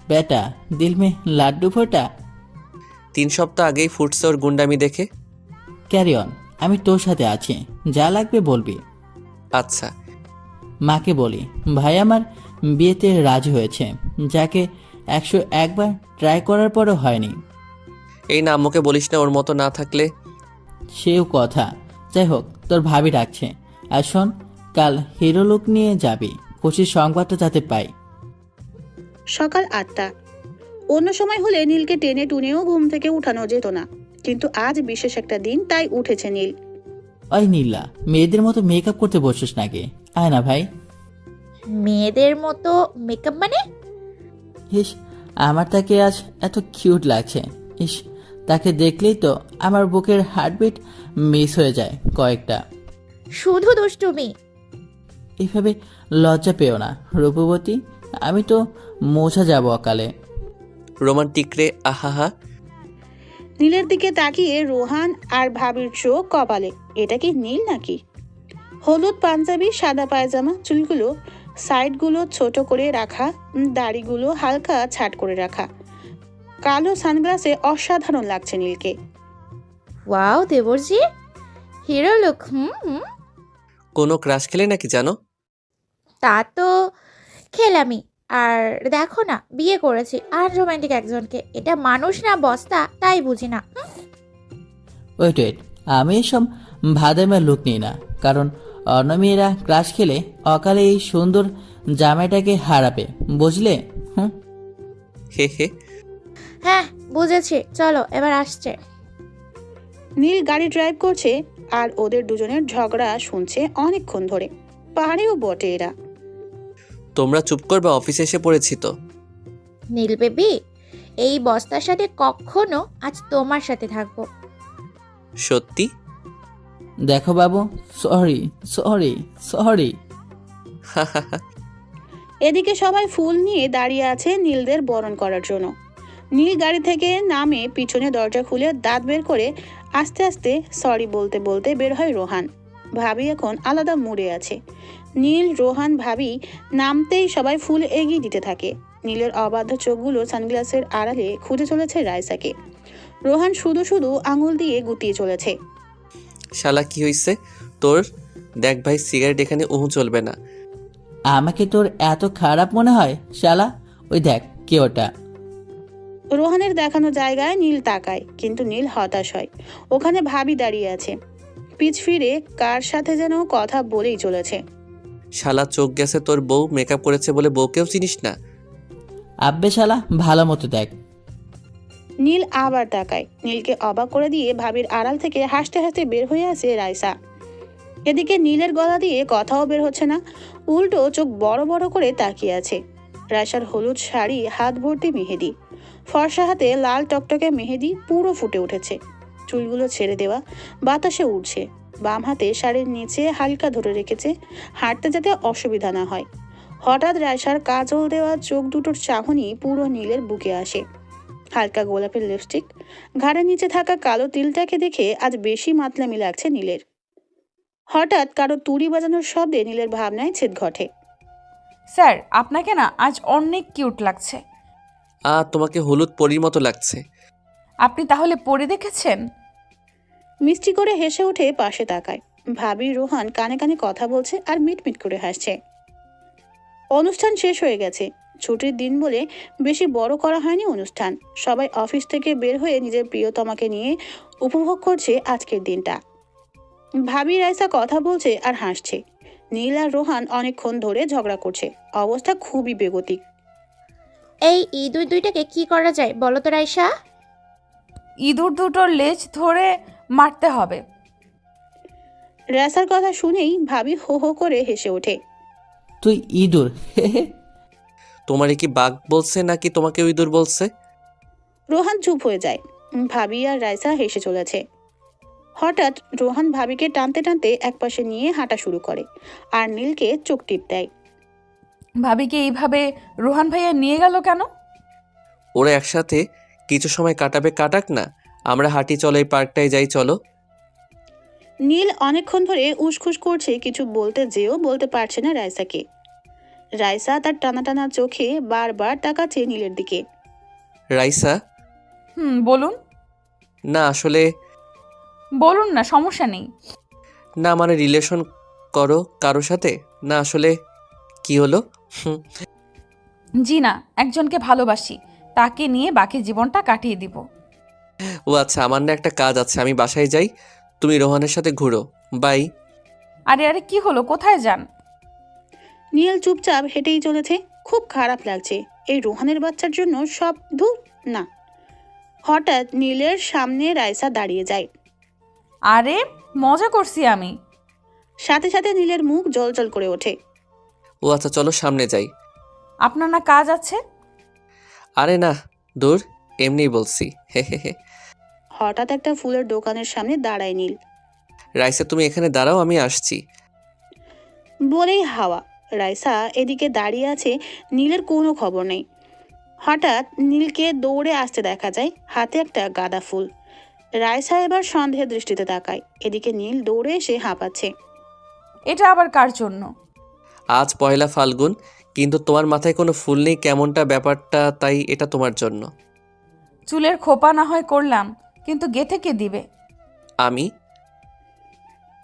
বেটা দিল মে লাড্ডু ফোটা। 3 সপ্তাহ আগেই ফুটছে ওর গুন্ডামি দেখে। ক্যারি অন, আমি তোর সাথে আছি, যা লাগবে বলবি। আচ্ছা। মাকে বলি ভাই আমার বিয়েতে রাজি হয়েছে, যাকে 101 বার ট্রাই করার পরও হয়নি। এই না, আম্মুকে বলিস না, ওর মতো না থাকলে। সেও কথা। যাই হোক, তোর ভাবি ডাকছে। আর শোন, কাল হিরো লুক নিয়ে যাবি, খুশির সংবাদটা যাতে পাই। সকাল 8টা। অন্য সময় হলে নীলকে টেনে টুনেও ঘুম থেকে উঠানো যেত না, কিন্তু আজ বিশেষ একটা দিন, তাই উঠেছে নীল। ওই নীলা, মেয়েদের মতো মেকআপ করতে বসছিস নাকি? আয় না ভাই। মেয়েদের মতো মেকআপ মানে? ইস, আমার তাকে আজ এত কিউট লাগছে। ইস, তাকে দেখলেই তো আমার বুকের হার্টবিট মিস হয়ে যায় কয়েকটা। শুধু দুষ্টুমি। এইভাবে লজ্জা পেও না রূপবতী, আমি তো মোছা যাব অকালে। রোমান্টিক রে, আহাহা। নীলের দিকে তাকিয়ে রোহান আর ভাবির চোখ কপালে। এটা কি নীল নাকি? হলুদ পাঞ্জাবি, সাদা পায়জামা, চুলগুলো সাইডগুলো ছোট করে রাখা, দাড়িগুলো হালকা ছাট করে রাখা, কালো সানগ্লাসে অসাধারণ লাগছে নীলকে। ওয়াও দেবরজি, হিরো লুক। হুম, কোনো ক্রাশ খেলে নাকি জানো? তা তো খেলামি। আর দেখো না, বিয়ে করেছি আনরোম্যান্টিক একজনকে। এটা মানুষ না বস্তা, তাই বুঝি না। ওয়েট ওয়েট, আমি এসব ভাদামের লুক নিই না, কারণ অন্য মেয়েরা ক্রাশ খেলে অকালে এই সুন্দর জামাইটাকে হারাবে, বুঝলে? হুম। হে হে। হ্যাঁ বুঝেছি, চলো এবার আসছে। নীল গাড়ি ড্রাইভ করছে আর ওদের দুজনের ঝগড়া শুনছে অনেকক্ষণ ধরে। পাহাড়েও বটে এরা। তোমরা চুপ করবা, অফিসে এসে পড়েছি তো। নীল বেবি, এই বস্তার সাথে কখনো আজ তোমার সাথে থাকবো। সত্যি? দেখো বাবু, সরি সরি সরি। এদিকে সবাই ফুল নিয়ে দাঁড়িয়ে আছে নীলদের বরণ করার জন্য। নীল গাড়ি থেকে নামে পিছনে দরজা খুলে দাঁত বের করে আস্তে আস্তে সরি বলতে বলতে বের হয় রোহান। ভাবি এখন আলাদা মুডে আছে। নীল, রোহান, ভাবি নামতেই সবাই ফুল এগিয়ে দিতে থাকে। নীলের অবাধ্য চোখগুলো সানগ্লাসের আড়ালে খুঁজে চলেছে রাইসাকে। রোহান শুধু শুধু আঙুল দিয়ে গুটিয়ে চলেছে। শালা কি হইছে তোর? দেখ ভাই, সিগারেট এখানে চলবে না। আমাকে তোর এত খারাপ মনে হয় শালা? ওই দেখ কে ওটা। রোহানের দেখানো জায়গায় নীল তাকায়, কিন্তু নীল হতাশ হয়। ওখানে ভাবি দাঁড়িয়ে আছে, পিছ ফিরে কার সাথে যেন কথা বলেই চলেছে। শালা চোখ গেছে তোর, বউ মেকআপ করেছে বলে বউকেও চিনিস না? আব্বে শালা, ভালো মতো দেখ। নীল আবার তাকায়। নীলকে অবাক করে দিয়ে ভাবির আড়াল থেকে হাসতে হাসতে বের হয়ে আসে রাইসা। এদিকে নীলের গলা দিয়ে কথাও বের হচ্ছে না, উল্টো চোখ বড় বড় করে তাকিয়ে আছে। রাইসার হলুদ শাড়ি, হাত ভর্তি মেহেদি, ফর্সা হাতে লাল টকটকে মেহেদি পুরো ফুটে উঠেছে। চুলগুলো ছেড়ে দেওয়া, বাতাসে উড়ছে। বাম হাতে শাড়ির নিচে হালকা ধরে রেখেছে, হাঁটতে যাতে অসুবিধা না হয়। হঠাৎ রাইসার কাজল দেওয়া চোখ দুটোর চাহনি পুরো নীলের বুকে আসে। হালকা গোলাপের লিপস্টিক, ঘাড়ের নিচে থাকা কালো তিলটাকে দেখে আজ বেশি মাতলামি লাগছে নীলের। হঠাৎ কারো তুড়ি বাজানোর শব্দে নীলের ভাবনায় ছেদ ঘটে। স্যার, আপনাকে না আজ অনেক কিউট লাগছে। তোমাকে হলুদ পরীর মতো লাগছে। আপনি তাহলে পরে দেখেছেন? মিষ্টি করে হেসে উঠে পাশে তাকায়। ভাবি, রোহান কানে কানে কথা বলছে আর মিটমিট করে হাসছে। অনুষ্ঠান শেষ হয়ে গেছে। ছুটির দিন বলে বেশি বড় করা হয়নি অনুষ্ঠান। সবাই অফিস থেকে বের হয়ে নিজের প্রিয়তমাকে নিয়ে উপভোগ করছে আজকের দিনটা। ভাবি, রাইসা কথা বলছে আর হাসছে। নীল আর রোহান অনেকক্ষণ ধরে ঝগড়া করছে। অবস্থা খুবই বেগতিক। এই ইঁদুর দুইটাকে কি করা যায় বলো তো রাইসা? ইঁদুর দুটোর লেজ ধরে মারতে হবে। রাইসার কথা শুনেই ভাবি হো হো করে হেসে ওঠে। তুই ইঁদুর? তোমারে কি বাঘ বলছে নাকি তোমাকে ইঁদুর বলছে? রোহান চুপ হয়ে যায়। ভাবি আর রাইসা হেসে চলেছে। হঠাৎ রোহান ভাবিকে টানতে টানতে একপাশে নিয়ে হাঁটা শুরু করে আর নীলকে চোখ টিপ দেয়। ভাবিকে এইভাবে রোহান ভাইয়া নিয়ে গেল কেন? ওরা একসাথে কিছু সময় কাটাবে, কাটাক না। আমরা হাঁটি, চলো এই পার্কটায় যাই, চলো। নীল অনেকক্ষণ ধরে উসখুস করছে, কিছু বলতে যেও বলতে পারছে না রাইসাকে। রাইসা তার টানা টানা চোখে বারবার তাকাচ্ছে নীলের দিকে। রাইসা। বলুন। না আসলে। বলুন না, সমস্যা নেই। না মানে রিলেশন করো কারো সাথে? না আসলে। কি হলো? জি না, একজনকে ভালোবাসি, তাকে নিয়ে বাকি জীবনটা কাটিয়ে দিব। ও আচ্ছা, আমার না একটা কাজ আছে, আমি বাসায় যাই। তুমি রোহানের সাথে ঘুরো। বাই। আরে আরে কি হলো, কোথায় যান? নীল চুপচাপ হেঁটেই চলেছে। খুব খারাপ লাগছে এই রোহানের বাচ্চার জন্য। সব ধুর না। হঠাৎ নীলের সামনে রাইসা দাঁড়িয়ে যায়। আরে মজা করছি আমি। সাথে সাথে নীলের মুখ জলজল করে ওঠে। ও আচ্ছা, চলো সামনে যাই। আপনার না কাজ আছে? আরে না, দূর, এমনিই বলছি, হে হে হে। হঠাৎ একটা ফুলের দোকানের সামনে দাঁড়ায় নীল। রাইসা তুমি এখানে দাঁড়াও, আমি আসছি। বলেই হাওয়া। রাইসা এদিকে দাঁড়িয়ে আছে, নীলের কোনো খবর নেই। হঠাৎ নীলকে দৌড়ে আসতে দেখা যায়, হাতে একটা গাঁদা ফুল। রাইসা এবার সন্দেহের দৃষ্টিতে তাকায়। এদিকে নীল দৌড়ে এসে হাঁপাচ্ছে। এটা আবার কার জন্য? আজ পয়লা ফাল্গুন, কিন্তু তোমার মাথায় কোনো ফুল নেই, কেমনটা ব্যাপারটা, তাই এটা তোমার জন্য। চুলের খোপা না হয় করলাম, কিন্তু গেথে কে দিবে? আমি।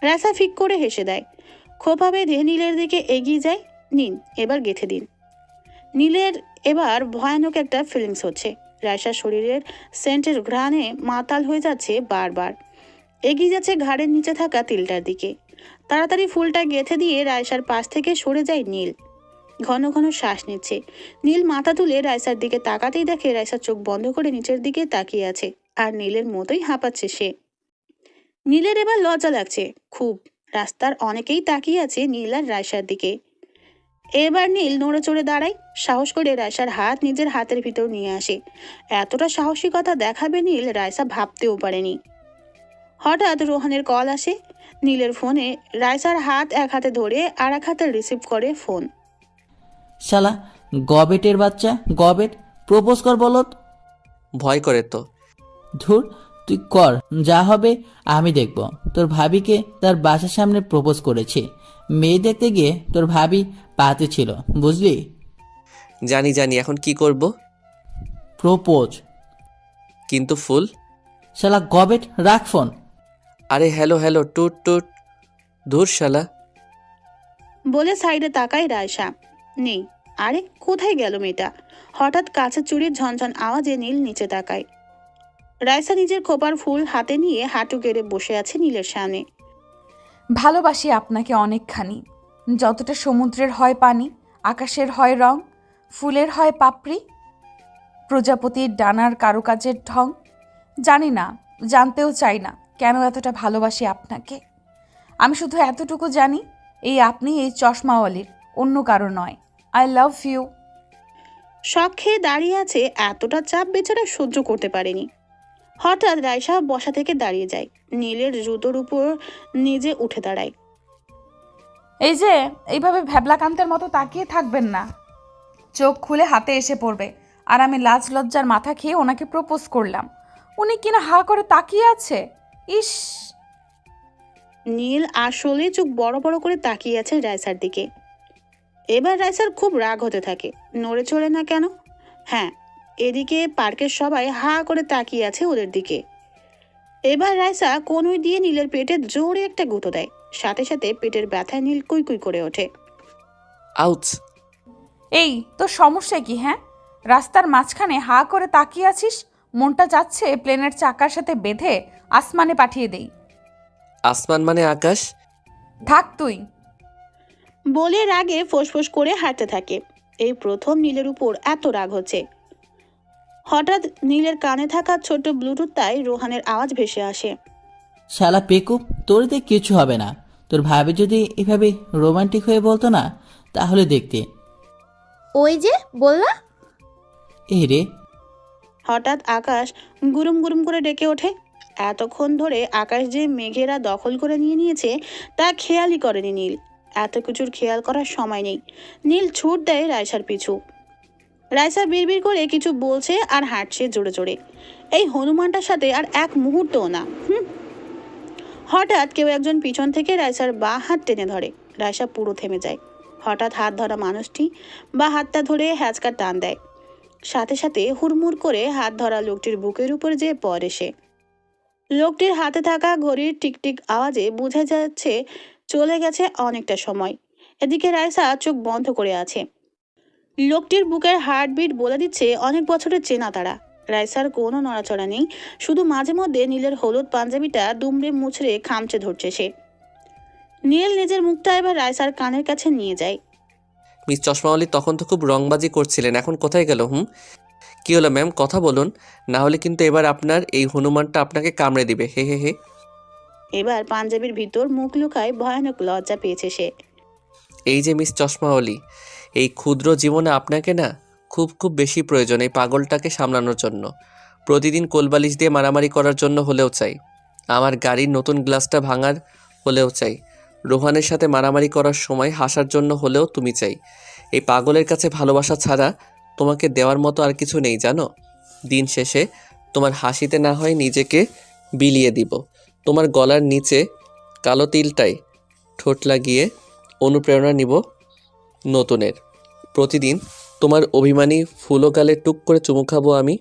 রাইসা ফিক করে হেসে দেয়। খোপা বেঁধে নীলের দিকে এগিয়ে যায়। নিন, এবার গেথে দিন। নীলের এবার ভয়ানক একটা ফিলিংস হচ্ছে। রাইসার শরীরের সেন্টের ঘ্রাণে মাতাল হয়ে যাচ্ছে বারবার। এগিয়ে যাচ্ছে ঘাড়ের নিচে থাকা তিলটার দিকে। তাড়াতাড়ি ফুলটা গেথে দিয়ে রাইসার পাশ থেকে সরে যায় নীল। ঘন ঘন শ্বাস নিচ্ছে। নীল মাথা তুলে রাইসার দিকে তাকাতেই দেখে রাইসা চোখ বন্ধ করে নিচের দিকে তাকিয়ে আছে, আর নীলের মতোই হাঁপাচ্ছে সে। নীলের এবার লজ্জা লাগছে খুব। রাস্তার অনেকেই তাকিয়ে আছে নীল আর রাইসার দিকে। এবার নীল নড়ে চড়ে দাঁড়ায়, সাহস করে রাইসার হাত নিজের হাতের ভিতর নিয়ে আসে। এতটা সাহসিকতা দেখাবে নীল রাইসা ভাবতেও পারেনি। হঠাৎ রোহানের কল আসে। নীলের ফোনে রাইসার হাত এক হাতে ধরে আর এক হাতে রিসিভ করে ফোন। শালা গবেটের বাচ্চা, গবেট, প্রপোজ কর বলত। ভয় করে তো। ধুর, তুই কর, যা হবে আমি দেখব। তোর ভাবিকে তার বাসার সামনে প্রপোজ করেছি। মেয়ে দেখতে গিয়ে তোর ভাবি পাতে ছিল, বুঝলি? জানি জানি, এখন কি করব? প্রপোজ। কিন্তু ফুল? শালা গবেট, রাখ ফোন। আরে হ্যালো হ্যালো, টুট টুট। ধুর শালা। বলে সাইডে তাকায় রাইসা, নেই। আরে কোথায় গেল মেয়েটা? হঠাৎ কাছে চুরির ঝনঝন আওয়াজে নীল নিচে তাকায়। রাইসা নিজের খোপার ফুল হাতে নিয়ে হাঁটু গেড়ে বসে আছে নীলের সামনে। ভালোবাসি আপনাকে অনেকখানি। যতটা সমুদ্রের হয় পানি, আকাশের হয় রং, ফুলের হয় পাপড়ি, প্রজাপতির ডানার কারুকাজের ঢং। জানি না, জানতেও চাই না কেন এতটা ভালোবাসি আপনাকে। আমি শুধু এতটুকু জানি, এই আপনি এই চশমাওয়ালির, অন্য কারো নয়। I love you. শখ খেয়ে দাঁড়িয়ে আছে, এতটা চাপ বেচারা সহ্য করতে পারেনি। হঠাৎ রাইসা বসা থেকে দাঁড়িয়ে যায়, নীলের জুতোর উপর নিজে উঠে দাঁড়ায়। এই যে এইভাবে ভ্যাবলাকান্তের মতো তাকিয়ে থাকবেন না। চোখ খুলে হাতে এসে পড়বে, আর আমি লাজ লজ্জার মাথা খেয়ে ওনাকে প্রপোজ করলাম, উনি কিনা হা করে তাকিয়ে আছে। ইস! নীল আসলে চোখ বড় বড় করে তাকিয়ে আছে রাইসার দিকে। এবার রাইসার খুব রাগ হতে থাকে। নড়ে চড়ে না কেন? হ্যাঁ, এদিকে পার্কের সবাই হা করে তাকিয়ে আছে ওদের দিকে। এবার রাইসা কনুই দিয়ে নীলের পেটে জোরে একটা গুঁতো দেয়। সাথে সাথে পেটের ব্যথায় নীল কুই কুই করে ওঠে। আউচ! এই তোর সমস্যা কি? হ্যাঁ, রাস্তার মাঝখানে হা করে তাকিয়ে আছিস, মনটা যাচ্ছে প্লেনের চাকার সাথে বেঁধে আসমানে পাঠিয়ে দেই। আসমান মানে আকাশ? থাক তুই। বলে রাগে ফোঁসফোঁস করে হাঁটতে থাকে। এই প্রথম নীলের উপর এত রাগ হচ্ছে। হঠাৎ নীলের কানে থাকা ছোট্ট ব্লুটুথটায় রোহানের আওয়াজ ভেসে আসে। শালা পেকু, তোর দিয়ে কিছু হবে না। তোর ভাবি যদি এভাবে রোমান্টিক হয়ে বলতো না, তাহলে দেখতে। ওই যে বললা। এই রে। হঠাৎ আকাশ গুরুম গুরুম করে ডেকে ওঠে। এতক্ষণ ধরে আকাশ যে মেঘেরা দখল করে নিয়েছে তা খেয়ালই করেনি নীল। এত কিছুর খেয়াল করার সময় নেই। নীল ছুট দেয় রাইসার পিছু। রাইসা বিড়বিড় করে কিছু বলছে আর হাঁটছে জোরে জোরে। এই হনুমানটার সাথে আর এক মুহূর্তও না। হঠাৎ কেউ একজন পিছন থেকে রাইসার বা হাত টেনে ধরে। রাইসা পুরো থেমে যায়। হঠাৎ হাত ধরা মানুষটি বা হাতটা ধরে হ্যাঁচকা টান দেয়। সাথে সাথে হুড়মুড় করে হাত ধরা লোকটির বুকের উপর যে পড়ে সে। লোকটির হাতে থাকা ঘড়ির টিকটিক আওয়াজে বোঝা যাচ্ছে চলে গেছে অনেকটা সময়। এদিকে রাইসা চোখ বন্ধ করে আছে। লোকটির বুকের হার্টবিট বলে দিচ্ছে অনেক বছরের চেনা তারা। রাইসার কোনো নড়াচড়া নেই, শুধু মাঝে মধ্যে নীলের হলুদ পাঞ্জাবিটা দুমড়ে মুচড়ে খামচে ধরছে সে। নীল নিজের মুখটা এবার রাইসার কানের কাছে নিয়ে যায়। মিস চশমাওয়ালি তখন তো খুব রংবাজি করছিলেন, এখন কোথায় গেল? কি হলো ম্যাম, কথা বলুন, না হলে কিন্তু এবার আপনার এই হনুমানটা আপনাকে কামড়ে দিবে। হে হে হে। এবার পাঞ্জাবির ভিতর মুখ লুকায় ভয়ানক লজ্জা পেয়েছে সে। এই যে মিস চশমাওয়ালি, এই ক্ষুদ্র জীবনে আপনাকে না খুব খুব বেশি প্রয়োজন এই পাগলটাকে সামলানোর জন্য। প্রতিদিন কোলবালিশ দিয়ে মারামারি করার জন্য হলেও চাই, আমার গাড়ির নতুন গ্লাসটা ভাঙার হলেও চাই, রোহানের সাথে মারামারি করার সময় হাসার জন্য হলেও তুমি চাই। এই পাগলের কাছে ভালোবাসা ছাড়া তোমাকে দেওয়ার মতো আর কিছু নেই জানো। দিন শেষে তোমার হাসিতে না হয় নিজেকে বিলিয়ে দিব, তোমার গলার নিচে কালো তিলটায় ঠোঁট লাগিয়ে অনুপ্রেরণা নিব নতুনের। প্রতিদিন তোমার অভিমানী ফুলো গালে টুক করে চুমু খাবো আমি,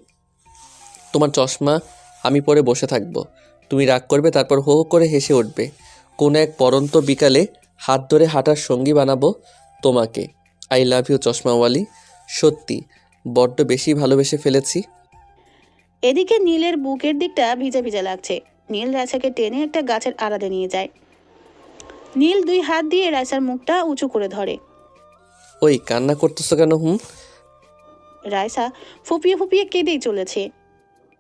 তোমার চশমা আমি পরে বসে থাকবো, তুমি রাগ করবে, তারপর হো হো করে হেসে উঠবে। কোনো এক পরন্ত বিকালে হাত ধরে হাঁটার সঙ্গী বানাবো তোমাকে। আই লাভ ইউ চশমাওয়ালি, সত্যি বড্ড বেশি ভালোবেসে ফেলেছি। এদিকে নীলের বুকের দিকটা ভিজা ভিজা লাগছে। নীল রাইসাকে টেনে একটা গাছের আড়ালে নিয়ে যায়। নীল 2 হাত দিয়ে রাইসার মুখটা উঁচু করে ধরে। ওই কান্না করতেছো কেন? রাইসা ফুপিয়ে ফুপিয়ে কেঁদেই চলেছে।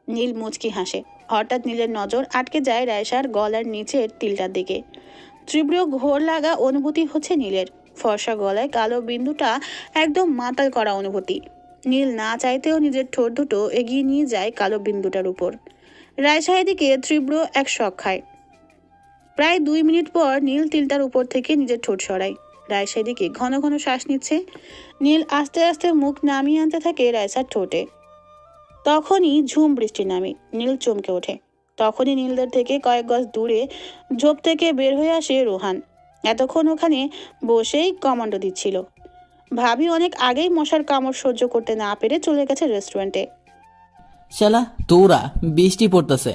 নীল মুচকি হাসে। হঠাৎ নীলের নজর আটকে যায় রাইসার গলার নিচের তিলটার দিকে। তীব্র ঘোর লাগা অনুভূতি হচ্ছে নীলের। ফর্সা গলায় কালো বিন্দুটা একদম মাতাল করা অনুভূতি। নীল না চাইতেও নিজের ঠোঁট দুটো এগিয়ে নিয়ে যায় কালো বিন্দুটার উপর। রাইসা এদিকে তীব্র এক শক খায়। প্রায় 2 মিনিট পর নীল তিলটার উপর থেকে নিজের ঠোঁট সরায়। রাইসা এদিকে ঘন ঘন শ্বাস নিচ্ছে। নীল আস্তে আস্তে মুখ নামিয়ে আনতে থাকে রাইসার ঠোঁটে। তখনই ঝুম বৃষ্টি নামে। নীল চমকে ওঠে। তখনই নীলদের থেকে কয়েক গজ দূরে ঝোপ থেকে বের হয়ে আসে রোহান। এতক্ষণ ওখানে বসেই কমান্ডো দিচ্ছিল। ভাবি অনেক আগেই মশার কামড় সহ্য করতে না পেরে চলে গেছে রেস্টুরেন্টে। শালা তোরা, বৃষ্টি পড়তেছে,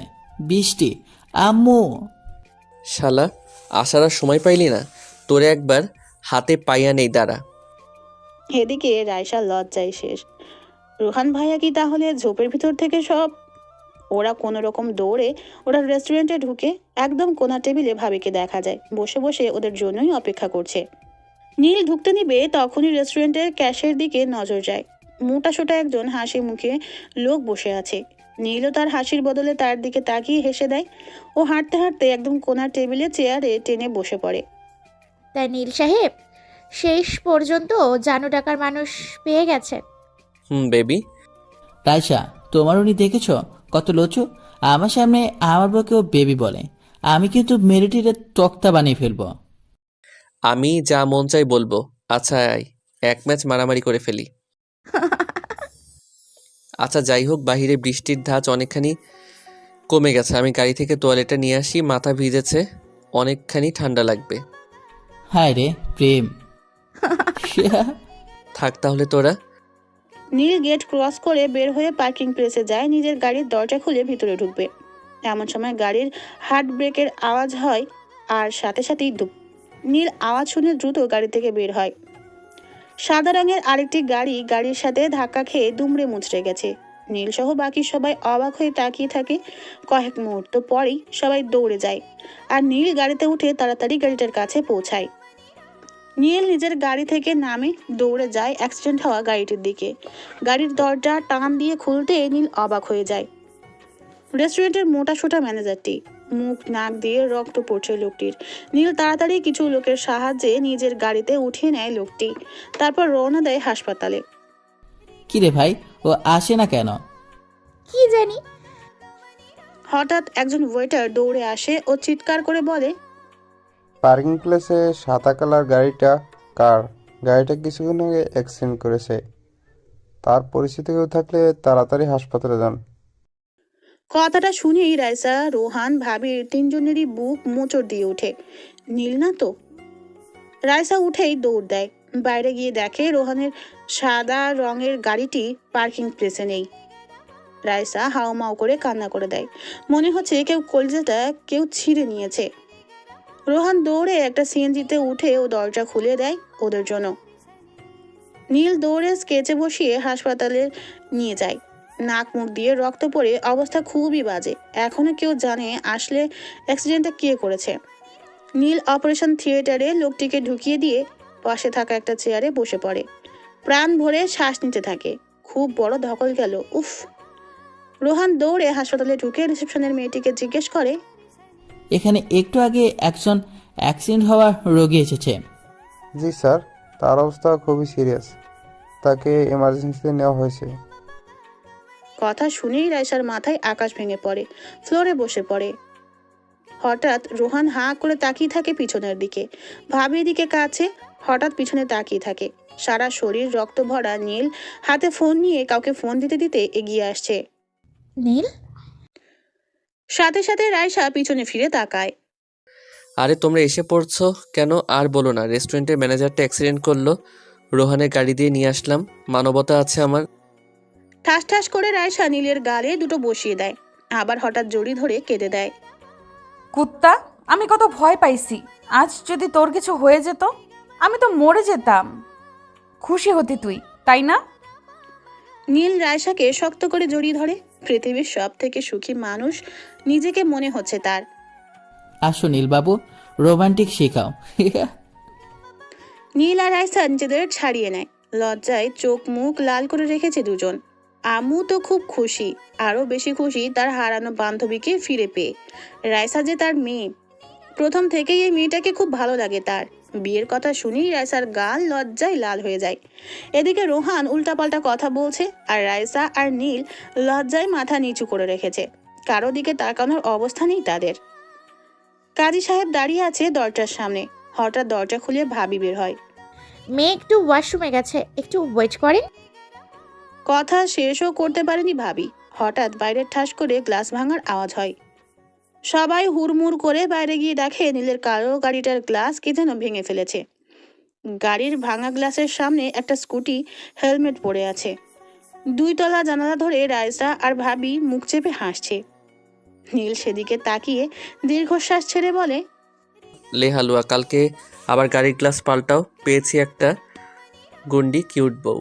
বৃষ্টি। আম্মু। শালা আসার আর সময় পাইলি না, তোরে একবার হাতে পাইয়া নেই, দাঁড়া। এদিকে রাইসা লজ্জায় শেষ। রোহান ভাইয়া কি তাহলে ঝোপের ভিতর থেকে সব? ওরা কোনো রকম দৌড়ে ওরা রেস্টুরেন্টে ঢুকে একদম কোনা টেবিলে ভাবিকে দেখা যায় বসে বসে ওদের জন্যই অপেক্ষা করছে। নীল ঢুকতে নিবে তখনই রেস্টুরেন্টের ক্যাশের দিকে নজর যায়। মোটাসোটা একজন হাসি মুখে লোক বসে আছে। নীলও তার হাসির বদলে তার দিকে তাকিয়ে হেসে দেয়। ও হাঁটতে হাঁটতে একদম কোনার টেবিলে চেয়ারে টেনে বসে পড়ে। তাই নীল সাহেব শেষ পর্যন্ত জানু টাকার মানুষ পেয়ে গেছেন। বেবি। রাইসা, তোমার উনি দেখেছ কত লচু? আমার সামনে আমার বউকেও বেবি বলে। আমি কিন্তু মেরিটিরে তক্তা বানিয়ে ফেলবো। আমি যা মন চাই বলবো। আচ্ছা আয়, এক ম্যাচ মারামারি করে ফেলি। আচ্ছা যাই হোক, বাহিরে বৃষ্টির ধাঁচ অনেকখানি কমে গেছে, আমি গাড়ি থেকে তোয়ালেটা নিয়ে আসি, মাথা ভিজেছে, অনেকখানি ঠান্ডা লাগবে। হায় রে প্রেম। থাক তাহলে তোরা। নীল গেট ক্রস করে বের হয়ে পার্কিং প্লেসে যায় নিজের গাড়ির দরজা খুলে ভিতরে ঢুকবে। এমন সময় গাড়ির হার্ট ব্রেকের আওয়াজ হয় আর সাথে সাথেই ধুপ। নীল আওয়াজ শুনে দ্রুত গাড়ি থেকে বের হয়। সাদা রঙের আরেকটি গাড়ির সাথে ধাক্কা খেয়ে দুমড়ে মুচড়ে গেছে। নীল সহ বাকি সবাই অবাক হয়ে তাকিয়ে থাকে। কয়েক মুহূর্ত পরেই সবাই দৌড়ে যায় আর নীল গাড়িতে উঠে তাড়াতাড়ি গাড়িটার কাছে পৌঁছায়। নীল নিজের গাড়ি থেকে নামে দৌড়ে যায় অ্যাক্সিডেন্ট হওয়া গাড়িটির দিকে। গাড়ির দরজা টান দিয়ে খুলতে নীল অবাক হয়ে যায়। রেস্টুরেন্টের মোটাসোটা ম্যানেজারটি, মুখ নাক দিয়ে রক্ত পড়ছে লোকটির। নীল তাড়াতাড়ি কিছু লোকের সাহায্যে নিজের গাড়িতে উঠিয়ে নেয় লোকটি। তারপর রওনা দেয় হাসপাতালে। কিরে ভাই, ও আসে না কেন? কি জানি। হঠাৎ একজন ওয়েটার দৌড়ে আসে ও চিৎকার করে বলে, পার্কিং প্লেসে সাদা কালার গাড়িটা কার? গাড়িটা কিছুক্ষণ আগে অ্যাক্সিডেন্ট করেছে। তার পরিচিত কেউ থাকলে তাড়াতাড়ি হাসপাতালে যান। কথাটা শুনেই রাইসা, রোহান, ভাবির 3 জনেরই বুক মোচড় দিয়ে ওঠে। নীল না তো। রাইসা উঠেই দৌড় দেয়। বাইরে গিয়ে দেখে রোহানের সাদা রঙের গাড়িটি পার্কিং প্লেসে নেই। রাইসা হাওমাও করে কান্না করে দেয়। মনে হচ্ছে কলিজাটা কেউ ছিঁড়ে নিয়েছে। রোহান দৌড়ে একটা সিএনজিতে উঠে ও দরজা খুলে দেয় ওদের জন্য। নীল দৌড়ে স্কেচে বসিয়ে হাসপাতালে নিয়ে যায়। নাক মুখ দিয়ে রক্ত পড়ে অবস্থা খুবই বাজে। এখনো কেউ জানে আসলে অ্যাক্সিডেন্টটা কে করেছে। নীল অপারেশন থিয়েটারে লোকটিকে ঢুকিয়ে দিয়ে পাশে থাকা একটা চেয়ারে বসে পড়ে। প্রাণ ভরে শ্বাস নিতে থাকে। খুব বড় ধকল গেল, উফ। রোহান দৌড়ে হাসপাতালে ঢুকে রিসেপশনের মেয়েটিকে জিজ্ঞেস করে, এখানে একটু আগে একজন অ্যাক্সিডেন্ট হওয়া রোগী এসেছে। জি স্যার, তার অবস্থা খুবই সিরিয়াস, তাকে এমার্জেন্সিতে নেওয়া হয়েছে। কথা শুনেই রাইসার মাথায় আকাশ ভেঙে পড়ে, ফ্লোরে বসে পড়ে। হঠাৎ রোহান হাঁ করে তাকিয়ে থাকে পিছনের দিকে। ভাবির দিকে কাছে, হঠাৎ পিছনে তাকিয়ে থাকে। সারা শরীর রক্ত ভরা নীল হাতে ফোন নিয়ে কাউকে ফোন দিতে দিতে এগিয়ে আসছে। নীল, সাথে সাথে রাইসা পিছনে ফিরে তাকায়। আরে তোমরা এসে পড়ছো কেন? আর বলো না, রেস্টুরেন্টের ম্যানেজারটা অ্যাক্সিডেন্ট করলো, রোহানের গাড়ি দিয়ে নিয়ে আসলাম। মানবতা আছে আমার। ঠাস ঠাস করে রাইসা নীলের গালে দুটো বসিয়ে দেয়, আবার হঠাৎ জড়ি ধরে কেঁদে দেয়। কুত্তা, আমি কত ভয় পাইছি। আজ যদি তোর কিছু হয়ে যেত, আমি তো মরে যেতাম। খুশি হতি তুই, তাই না? নীল রাইসাকে শক্ত করে জড়িয়ে ধরে। পৃথিবীর সব থেকে সুখী মানুষ নিজেকে মনে হচ্ছে তার। আসো নীলবাবু, রোমান্টিক শেখাও। নীল আর রাইসা নিজেদের ছাড়িয়ে নেয়। লজ্জায় চোখ মুখ লাল করে রেখেছে দুজন। আমু তো খুব খুশি, আরো বেশি খুশি তার হারানো বান্ধবীকে ফিরে পেয়ে। রাইসা যে তার মেয়ে, প্রথম থেকেই এই মেয়েটাকে খুব ভালো লাগে তার। বিয়ের কথা শুনেই রাইসার গাল লজ্জায় লাল হয়ে যায়। এদিকে রোহান উল্টাপাল্টা কথা বলছে, আর রাইসা আর নীল লজ্জায় মাথা নিচু করে রেখেছে। কারো দিকে তাকানোর অবস্থা নেই তাদের। কাজী সাহেব দাঁড়িয়ে আছে দরজার সামনে। হঠাৎ দরজা খুলে ভাবি বের হয়। মেয়ে একটু ওয়াশরুমে গেছে, একটু ওয়েট করেন। কথা শেষও করতে পারেনি ভাবি, হঠাৎ বাইরের ঠাস করে গ্লাস ভাঙার আওয়াজ হয়। সবাই হুড়মুড় করে বাইরে গিয়ে দেখে নীলের কালো গাড়িটার গ্লাস কে যেন ভেঙে ফেলেছে। গাড়ির ভাঙা গ্লাসের সামনে একটা স্কুটি হেলমেট পরে আছে। 2 তলা জানালা ধরে রাইসা আর ভাবি মুখ চেপে হাসছে। নীল সেদিকে তাকিয়ে দীর্ঘশ্বাস ছেড়ে বলে, লে হালুয়া, কালকে আবার গাড়ির গ্লাস পাল্টাও। পেয়েছি একটা গুন্ডি কিউট বউ।